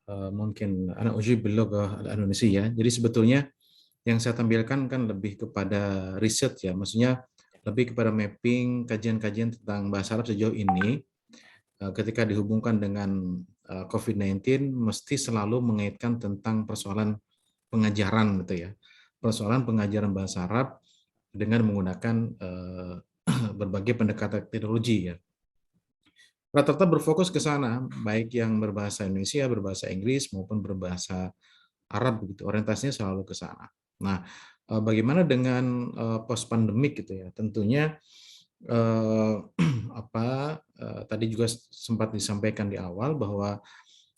Mungkin anak ujib bil lughah al-Indonesia. Jadi sebetulnya yang saya tampilkan kan lebih kepada riset ya, maksudnya lebih kepada mapping kajian-kajian tentang bahasa Arab sejauh ini ketika dihubungkan dengan COVID-19 mesti selalu mengaitkan tentang persoalan pengajaran gitu ya. Persoalan pengajaran bahasa Arab dengan menggunakan berbagai pendekatan teknologi ya. Rata-rata berfokus ke sana, baik yang berbahasa Indonesia, berbahasa Inggris maupun berbahasa Arab begitu. Orientasinya selalu ke sana. Nah, bagaimana dengan post pandemik gitu ya? Tentunya tadi juga sempat disampaikan di awal bahwa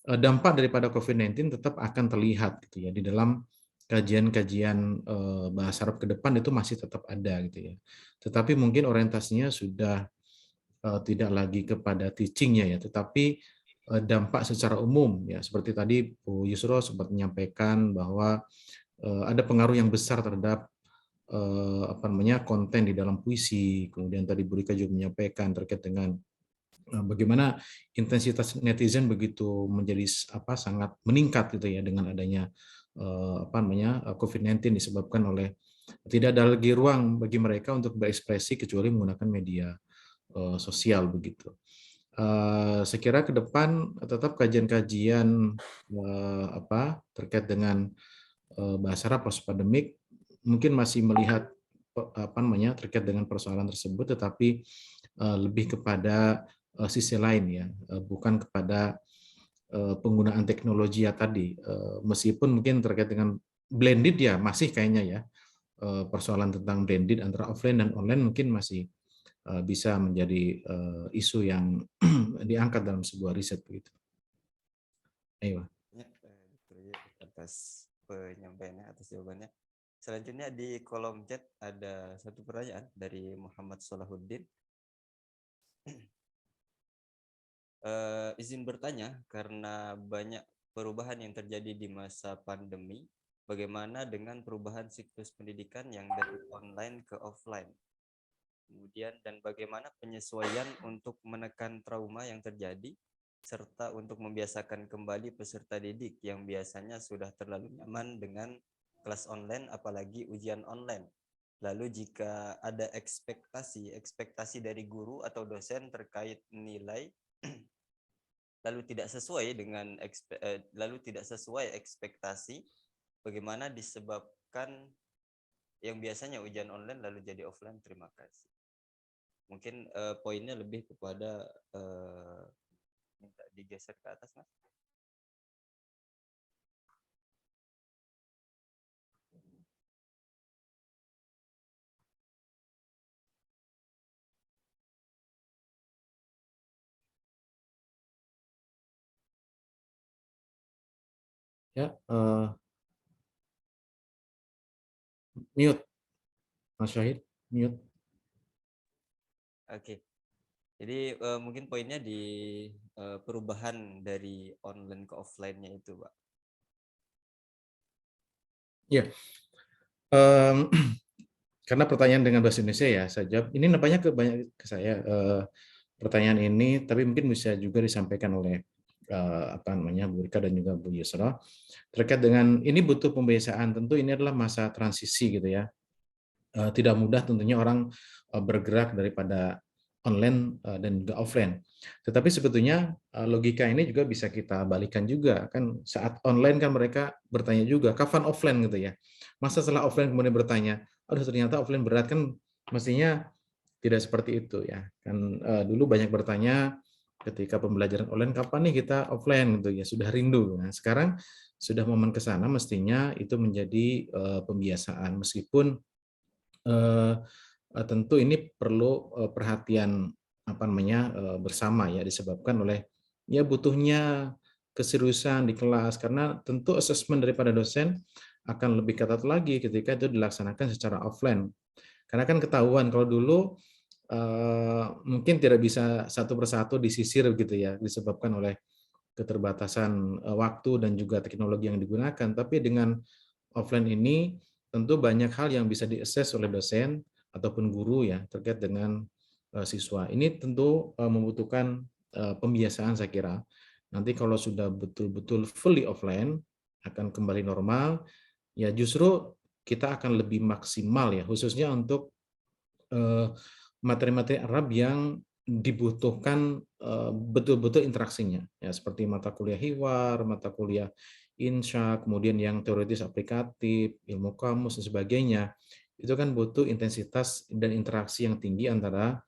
dampak daripada COVID-19 tetap akan terlihat gitu ya di dalam kajian-kajian bahasa Arab ke depan itu masih tetap ada gitu ya. Tetapi mungkin orientasinya sudah tidak lagi kepada teaching-nya ya, tetapi dampak secara umum ya, seperti tadi Bu Yusro sempat menyampaikan bahwa ada pengaruh yang besar terhadap konten di dalam puisi. Kemudian tadi Bu Rika juga menyampaikan terkait dengan bagaimana intensitas netizen begitu menjadi sangat meningkat gitu ya dengan adanya COVID-19 disebabkan oleh tidak ada lagi ruang bagi mereka untuk berekspresi kecuali menggunakan media sosial begitu. Saya kira ke depan tetap kajian-kajian terkait dengan bahasa Arab post pandemik mungkin masih melihat terkait dengan persoalan tersebut, tetapi lebih kepada sisi lain ya, bukan kepada penggunaan teknologi ya tadi. Meskipun mungkin terkait dengan blended ya masih kayaknya ya, persoalan tentang blended antara offline dan online mungkin masih bisa menjadi isu yang diangkat dalam sebuah riset begitu. Ayo. Ya, atas penyampaiannya, atas jawabannya. Selanjutnya di kolom chat ada satu pertanyaan dari Muhammad Salahuddin. Izin bertanya, karena banyak perubahan yang terjadi di masa pandemi, bagaimana dengan perubahan siklus pendidikan yang dari online ke offline? Kemudian, dan bagaimana penyesuaian untuk menekan trauma yang terjadi, serta untuk membiasakan kembali peserta didik yang biasanya sudah terlalu nyaman dengan kelas online, apalagi ujian online. Lalu jika ada ekspektasi dari guru atau dosen terkait nilai, lalu tidak sesuai ekspektasi, bagaimana disebabkan yang biasanya ujian online lalu jadi offline? Terima kasih. Mungkin poinnya lebih kepada minta digeser ke atas, Mas. Ya, mute, Mas Syahid, mute. Oke. Jadi mungkin poinnya di perubahan dari online ke offline-nya itu, Pak. Ya, karena pertanyaan dengan bahasa Indonesia ya, saya jawab. Ini nampaknya banyak ke saya pertanyaan ini, tapi mungkin bisa juga disampaikan oleh apa namanya Bu Rika dan juga Bu Yusra terkait dengan ini butuh pembiasaan. Tentu ini adalah masa transisi gitu ya. Tidak mudah tentunya orang bergerak daripada online dan juga offline. Tetapi sebetulnya logika ini juga bisa kita balikan juga kan, saat online kan mereka bertanya juga kapan offline gitu ya. Masa setelah offline kemudian bertanya, aduh ternyata offline berat, kan mestinya tidak seperti itu ya. Kan dulu banyak bertanya ketika pembelajaran online, kapan nih kita offline gitu ya, sudah rindu. Nah, sekarang sudah momen ke sana, mestinya itu menjadi pembiasaan, meskipun tentu ini perlu perhatian apa namanya bersama ya, disebabkan oleh ya butuhnya keseriusan di kelas, karena tentu asesmen daripada dosen akan lebih ketat lagi ketika itu dilaksanakan secara offline. Karena kan ketahuan kalau dulu mungkin tidak bisa satu persatu disisir gitu ya, disebabkan oleh keterbatasan waktu dan juga teknologi yang digunakan. Tapi dengan offline ini tentu banyak hal yang bisa diakses oleh dosen ataupun guru ya terkait dengan siswa. Ini tentu membutuhkan pembiasaan saya kira. Nanti kalau sudah betul-betul fully offline akan kembali normal, ya justru kita akan lebih maksimal ya, khususnya untuk materi-materi Arab yang dibutuhkan betul-betul interaksinya ya, seperti mata kuliah hiwar, mata kuliah insya, kemudian yang teoritis aplikatif, ilmu kamus dan sebagainya. Itu kan butuh intensitas dan interaksi yang tinggi antara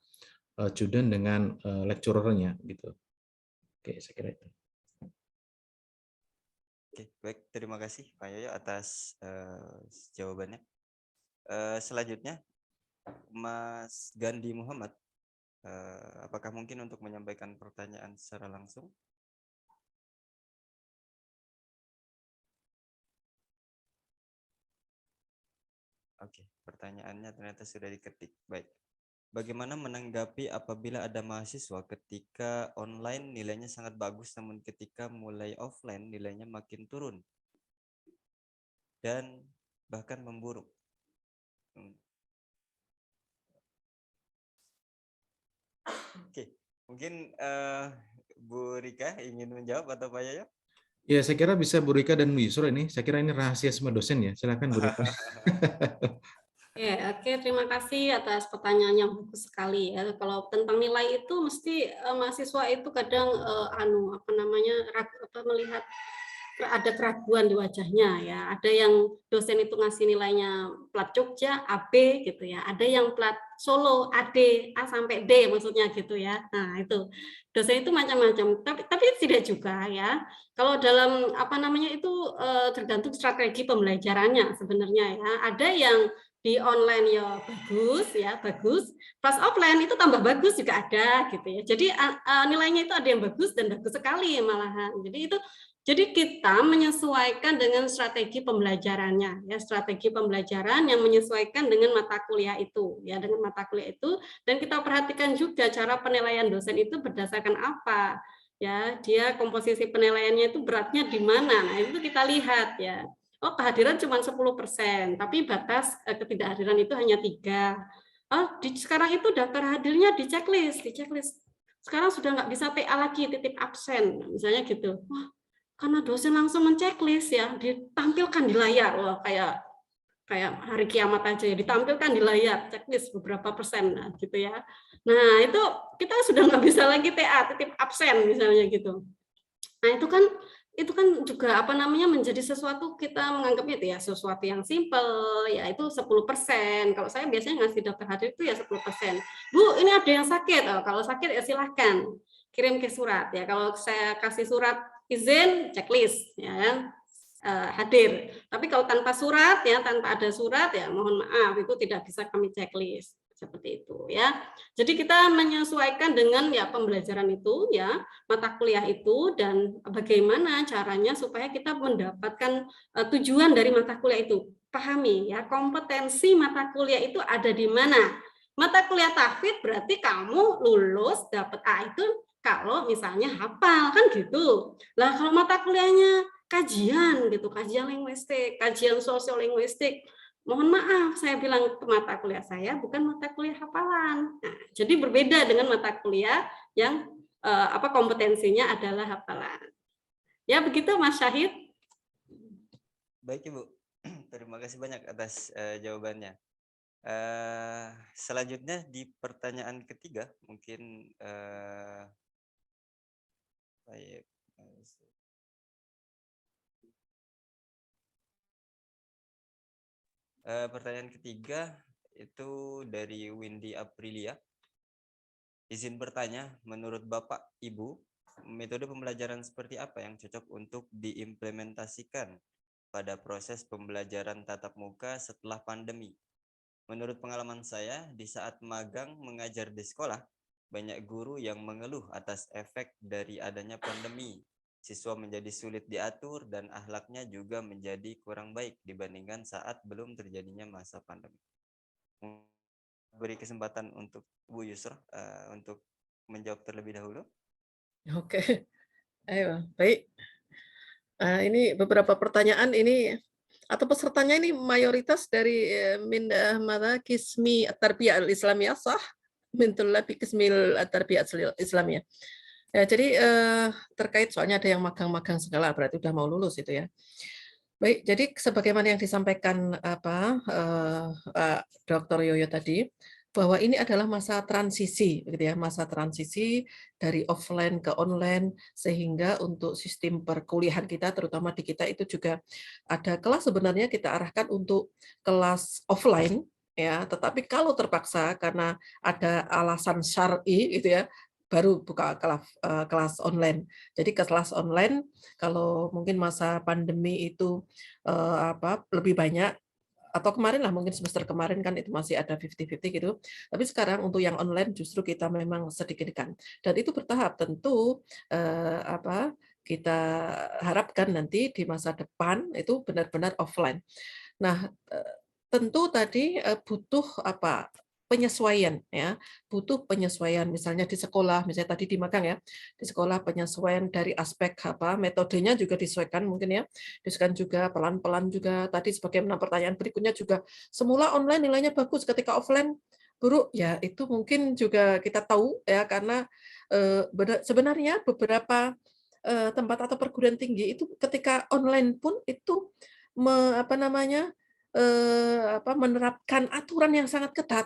student dengan lecturer-nya gitu. Oke, saya kira itu. Oke, baik, terima kasih Pak Yoyo atas jawabannya. Selanjutnya Mas Gandhi Muhammad, apakah mungkin untuk menyampaikan pertanyaan secara langsung? Oke, pertanyaannya ternyata sudah diketik. Baik. Bagaimana menanggapi apabila ada mahasiswa ketika online nilainya sangat bagus, namun ketika mulai offline nilainya makin turun dan bahkan memburuk? Oke, mungkin Bu Rika ingin menjawab atau Pak Yoyo? Ya, saya kira bisa Bu Rika dan Bu Yusra ini. Saya kira ini rahasia semua dosen ya. Silakan Bu Rika. Oke, terima kasih atas pertanyaan yang bagus sekali ya. Kalau tentang nilai itu mesti mahasiswa itu kadang melihat ada keraguan di wajahnya ya. Ada yang dosen itu ngasih nilainya plat Jogja AB gitu ya. Ada yang plat Solo AD A sampai D maksudnya gitu ya. Nah, itu dosen itu macam-macam. Tapi tidak juga ya. Kalau dalam itu tergantung strategi pembelajarannya sebenarnya ya. Ada yang di online ya bagus, pas offline itu tambah bagus juga ada gitu ya. Jadi nilainya itu ada yang bagus dan bagus sekali malahan. Jadi kita menyesuaikan dengan strategi pembelajarannya ya, strategi pembelajaran yang menyesuaikan dengan mata kuliah itu ya, dengan mata kuliah itu, dan kita perhatikan juga cara penilaian dosen itu berdasarkan apa ya, dia komposisi penilaiannya itu beratnya di mana. Nah, itu kita lihat ya. Oh, kehadiran cuma 10%, tapi batas ketidakhadiran itu hanya 3. Oh, sekarang itu daftar hadirnya di checklist. Sekarang sudah nggak bisa TA lagi, titip absen, misalnya gitu. Wah, karena dosen langsung menceklis ya, ditampilkan di layar, wah kayak hari kiamat aja ya, ditampilkan di layar, checklist beberapa persen, nah, gitu ya. Nah, itu kita sudah nggak bisa lagi TA, titip absen misalnya gitu. Nah, itu kan juga menjadi sesuatu, kita menganggapnya itu ya sesuatu yang simple, ya itu 10%. Kalau saya biasanya ngasih daftar hadir itu ya 10%. Bu, ini ada yang sakit. Oh, kalau sakit ya silahkan kirim ke surat ya. Kalau saya kasih surat izin, checklist ya hadir. Tapi kalau tanpa surat ya, tanpa ada surat ya mohon maaf itu tidak bisa kami checklist. Seperti itu ya. Jadi kita menyesuaikan dengan ya pembelajaran itu ya, mata kuliah itu, dan bagaimana caranya supaya kita mendapatkan tujuan dari mata kuliah itu. Pahami ya, kompetensi mata kuliah itu ada di mana. Mata kuliah tahfidz berarti kamu lulus dapat A itu kalau misalnya hafal kan gitu. Lah kalau mata kuliahnya kajian gitu, kajian linguistik, kajian sosiolinguistik, mohon maaf, saya bilang ke mata kuliah saya bukan mata kuliah hafalan. Nah, jadi berbeda dengan mata kuliah yang kompetensinya adalah hafalan. Ya begitu Mas Syahid. Baik Ibu, terima kasih banyak atas jawabannya. Selanjutnya di pertanyaan ketiga mungkin baik. Pertanyaan ketiga itu dari Windy Aprilia. Izin bertanya, menurut Bapak Ibu, metode pembelajaran seperti apa yang cocok untuk diimplementasikan pada proses pembelajaran tatap muka setelah pandemi? Menurut pengalaman saya, di saat magang mengajar di sekolah, banyak guru yang mengeluh atas efek dari adanya pandemi. Siswa menjadi sulit diatur dan akhlaknya juga menjadi kurang baik dibandingkan saat belum terjadinya masa pandemi. Beri kesempatan untuk Bu Yusra untuk menjawab terlebih dahulu. Oke, ayo, baik. Ini beberapa pertanyaan ini atau pesertanya ini mayoritas dari min mada kismi at-tarbiyah al-islamiyah sah min tullabi kismil at-tarbiyah al-islamiyah. Ya, jadi terkait soalnya ada yang magang-magang segala berarti udah mau lulus itu ya. Baik, jadi sebagaimana yang disampaikan Dr. Yoyo tadi, bahwa ini adalah masa transisi, gitu ya, masa transisi dari offline ke online, sehingga untuk sistem perkuliahan kita, terutama di kita itu juga ada kelas sebenarnya kita arahkan untuk kelas offline, ya, tetapi kalau terpaksa karena ada alasan syar'i, gitu ya, baru buka kelas online. Jadi kelas online kalau mungkin masa pandemi itu lebih banyak atau kemarin lah mungkin semester kemarin kan itu masih ada 50-50 gitu. Tapi sekarang untuk yang online justru kita memang sedikitkan. Dan itu bertahap tentu kita harapkan nanti di masa depan itu benar-benar offline. Nah, tentu tadi butuh penyesuaian ya, butuh penyesuaian misalnya di sekolah, misalnya tadi di magang ya, di sekolah penyesuaian dari aspek metodenya juga disesuaikan mungkin ya, disesuaikan juga pelan-pelan juga. Tadi sebagaimana pertanyaan berikutnya juga semula online nilainya bagus, ketika offline buruk ya, itu mungkin juga kita tahu ya, karena sebenarnya beberapa tempat atau perguruan tinggi itu ketika online pun itu menerapkan aturan yang sangat ketat.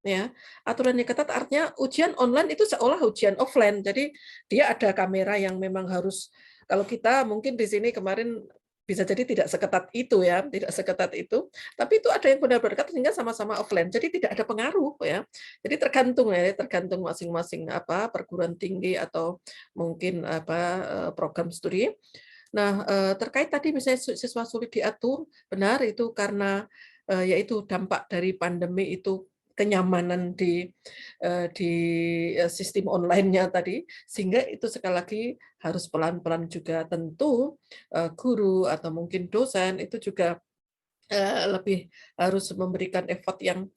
Ya, aturan yang ketat artinya ujian online itu seolah ujian offline. Jadi dia ada kamera yang memang harus, kalau kita mungkin di sini kemarin bisa jadi tidak seketat itu ya, tidak seketat itu. Tapi itu ada yang benar-benar ketat sehingga sama-sama offline. Jadi tidak ada pengaruh ya. Jadi tergantung ya, tergantung masing-masing perguruan tinggi atau mungkin program studi. Nah, terkait tadi misalnya siswa sulit diatur, benar itu karena yaitu dampak dari pandemi itu kenyamanan di sistem online-nya tadi, sehingga itu sekali lagi harus pelan-pelan juga tentu guru atau mungkin dosen itu juga lebih harus memberikan effort yang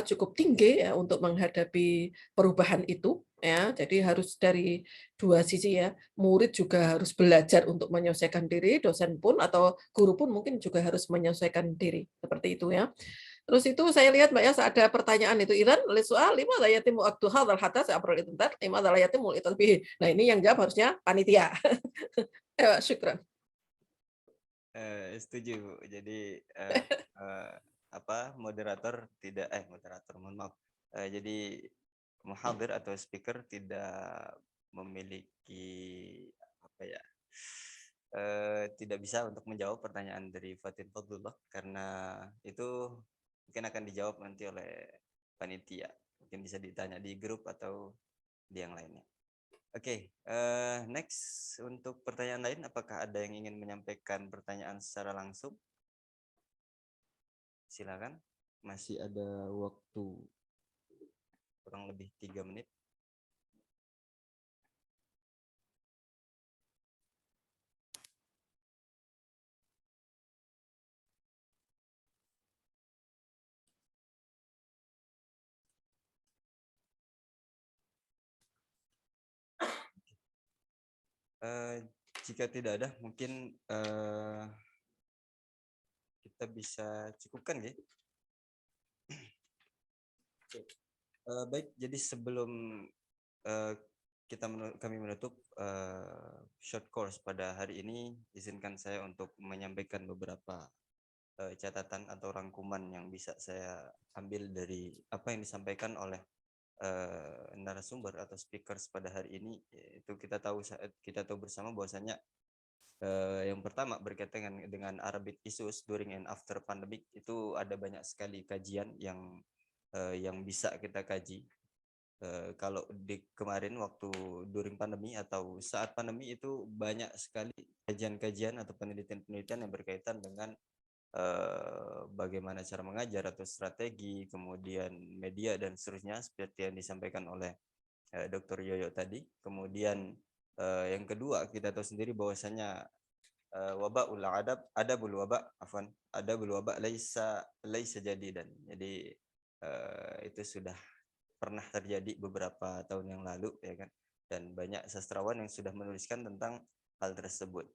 cukup tinggi ya untuk menghadapi perubahan itu ya. Jadi harus dari dua sisi ya. Murid juga harus belajar untuk menyesuaikan diri, dosen pun atau guru pun mungkin juga harus menyesuaikan diri seperti itu ya. Terus itu saya lihat Mbak Yas ada pertanyaan itu Iran soal lima layatimu waktu hal hatta seaprol itu ntar lima layatimu itu lebih. Nah ini yang jawab harusnya panitia. Ya, syukran. Setuju Bu. Jadi moderator mohon maaf. Jadi muhadir atau speaker tidak memiliki tidak bisa untuk menjawab pertanyaan dari Fatin Fadlullah karena itu mungkin akan dijawab nanti oleh panitia. Mungkin bisa ditanya di grup atau di yang lainnya. Oke, next untuk pertanyaan lain, apakah ada yang ingin menyampaikan pertanyaan secara langsung? Silakan, masih ada waktu kurang lebih 3 menit. Jika tidak ada, mungkin kita bisa cukupkan ya. Baik, jadi sebelum kami menutup short course pada hari ini. Izinkan saya untuk menyampaikan beberapa catatan atau rangkuman yang bisa saya ambil dari apa yang disampaikan oleh narasumber atau speakers pada hari ini. Itu kita tahu bersama bahwasanya yang pertama berkaitan dengan Arabic issues during and after pandemic, itu ada banyak sekali kajian yang bisa kita kaji. Kalau di kemarin waktu during pandemi atau saat pandemi itu banyak sekali kajian-kajian atau penelitian-penelitian yang berkaitan dengan bagaimana cara mengajar atau strategi, kemudian media dan seterusnya seperti yang disampaikan oleh Dr. Yoyo tadi. Kemudian yang kedua, kita tahu sendiri bahwasanya waba'ul adabul waba laisa jadidan. Jadi itu sudah pernah terjadi beberapa tahun yang lalu, ya kan, dan banyak sastrawan yang sudah menuliskan tentang hal tersebut.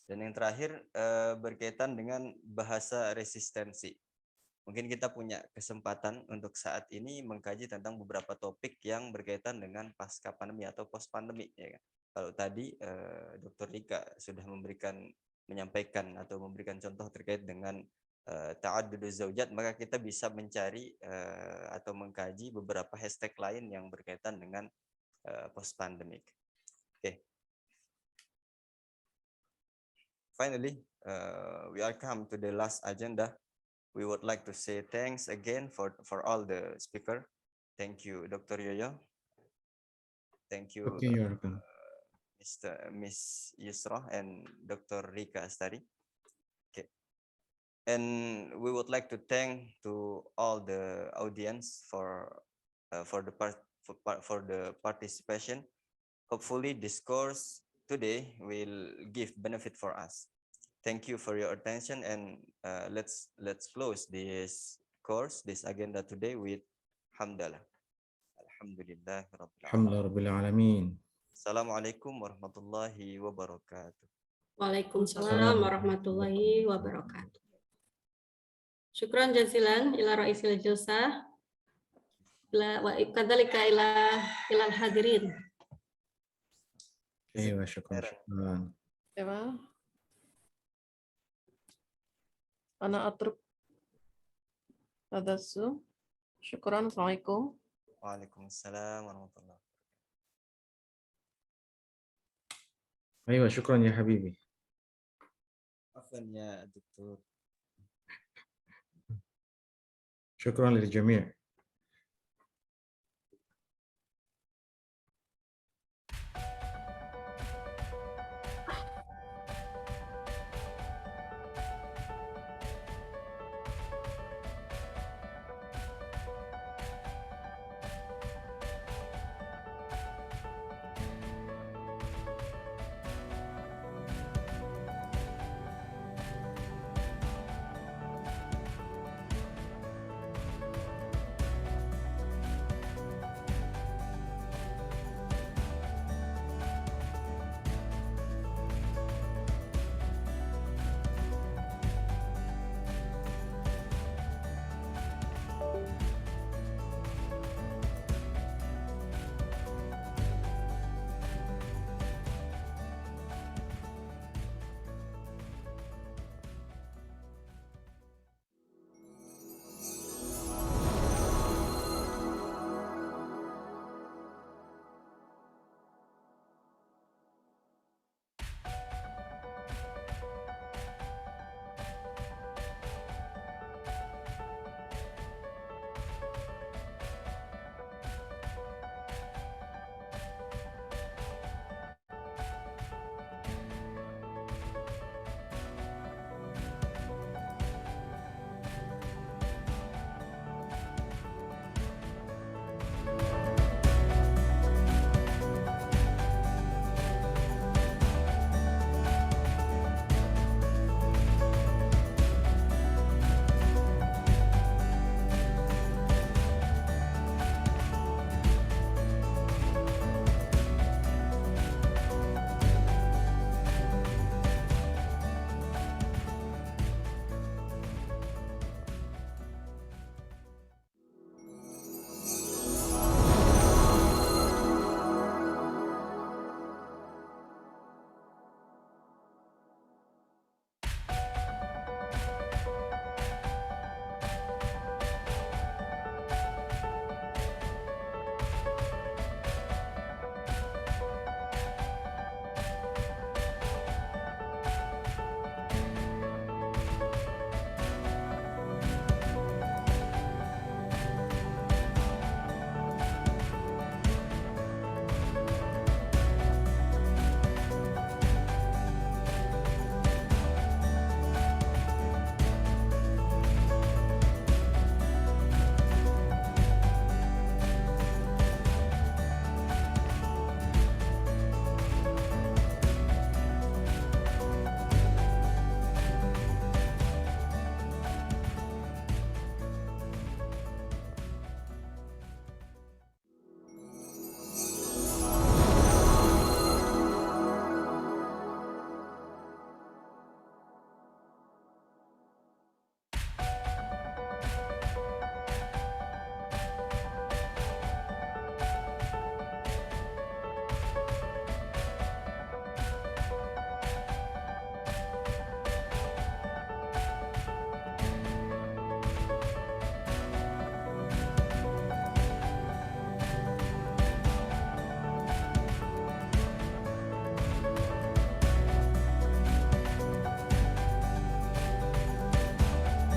Dan yang terakhir berkaitan dengan bahasa resistensi. Mungkin kita punya kesempatan untuk saat ini mengkaji tentang beberapa topik yang berkaitan dengan pasca pandemi atau post pandemi, ya kan. Kalau tadi Dr. Rika sudah menyampaikan atau memberikan contoh terkait dengan ta'adduduz zaujat, maka kita bisa mencari atau mengkaji beberapa hashtag lain yang berkaitan dengan post pandemic. Okay. Finally, we are come to the last agenda. We would like to say thanks again for all the speaker. Thank you, Dr. Yoyo. Thank you, Miss Yusra and Dr. Rika Astari. Okay. And we would like to thank to all the audience for the participation. Hopefully, this course today will give benefit for us. Thank you for your attention, and let's close this course, this agenda today with hamdalah. Alhamdulillah alamin. Assalamualaikum warahmatullahi wabarakatuh. Waalaikumsalam warahmatullahi wabarakatuh. Syukran jazilan ila ra'isil jalsah wa kadzalika ila hadirin. Wa syukran. Ana atruk tadassu. Syukran. Assalamualaikum. Waalaikumsalam warahmatullahi wabarakatuh. Aywa, syukran ya habibi. Afwan ya Doktor. Syukran lil jami'.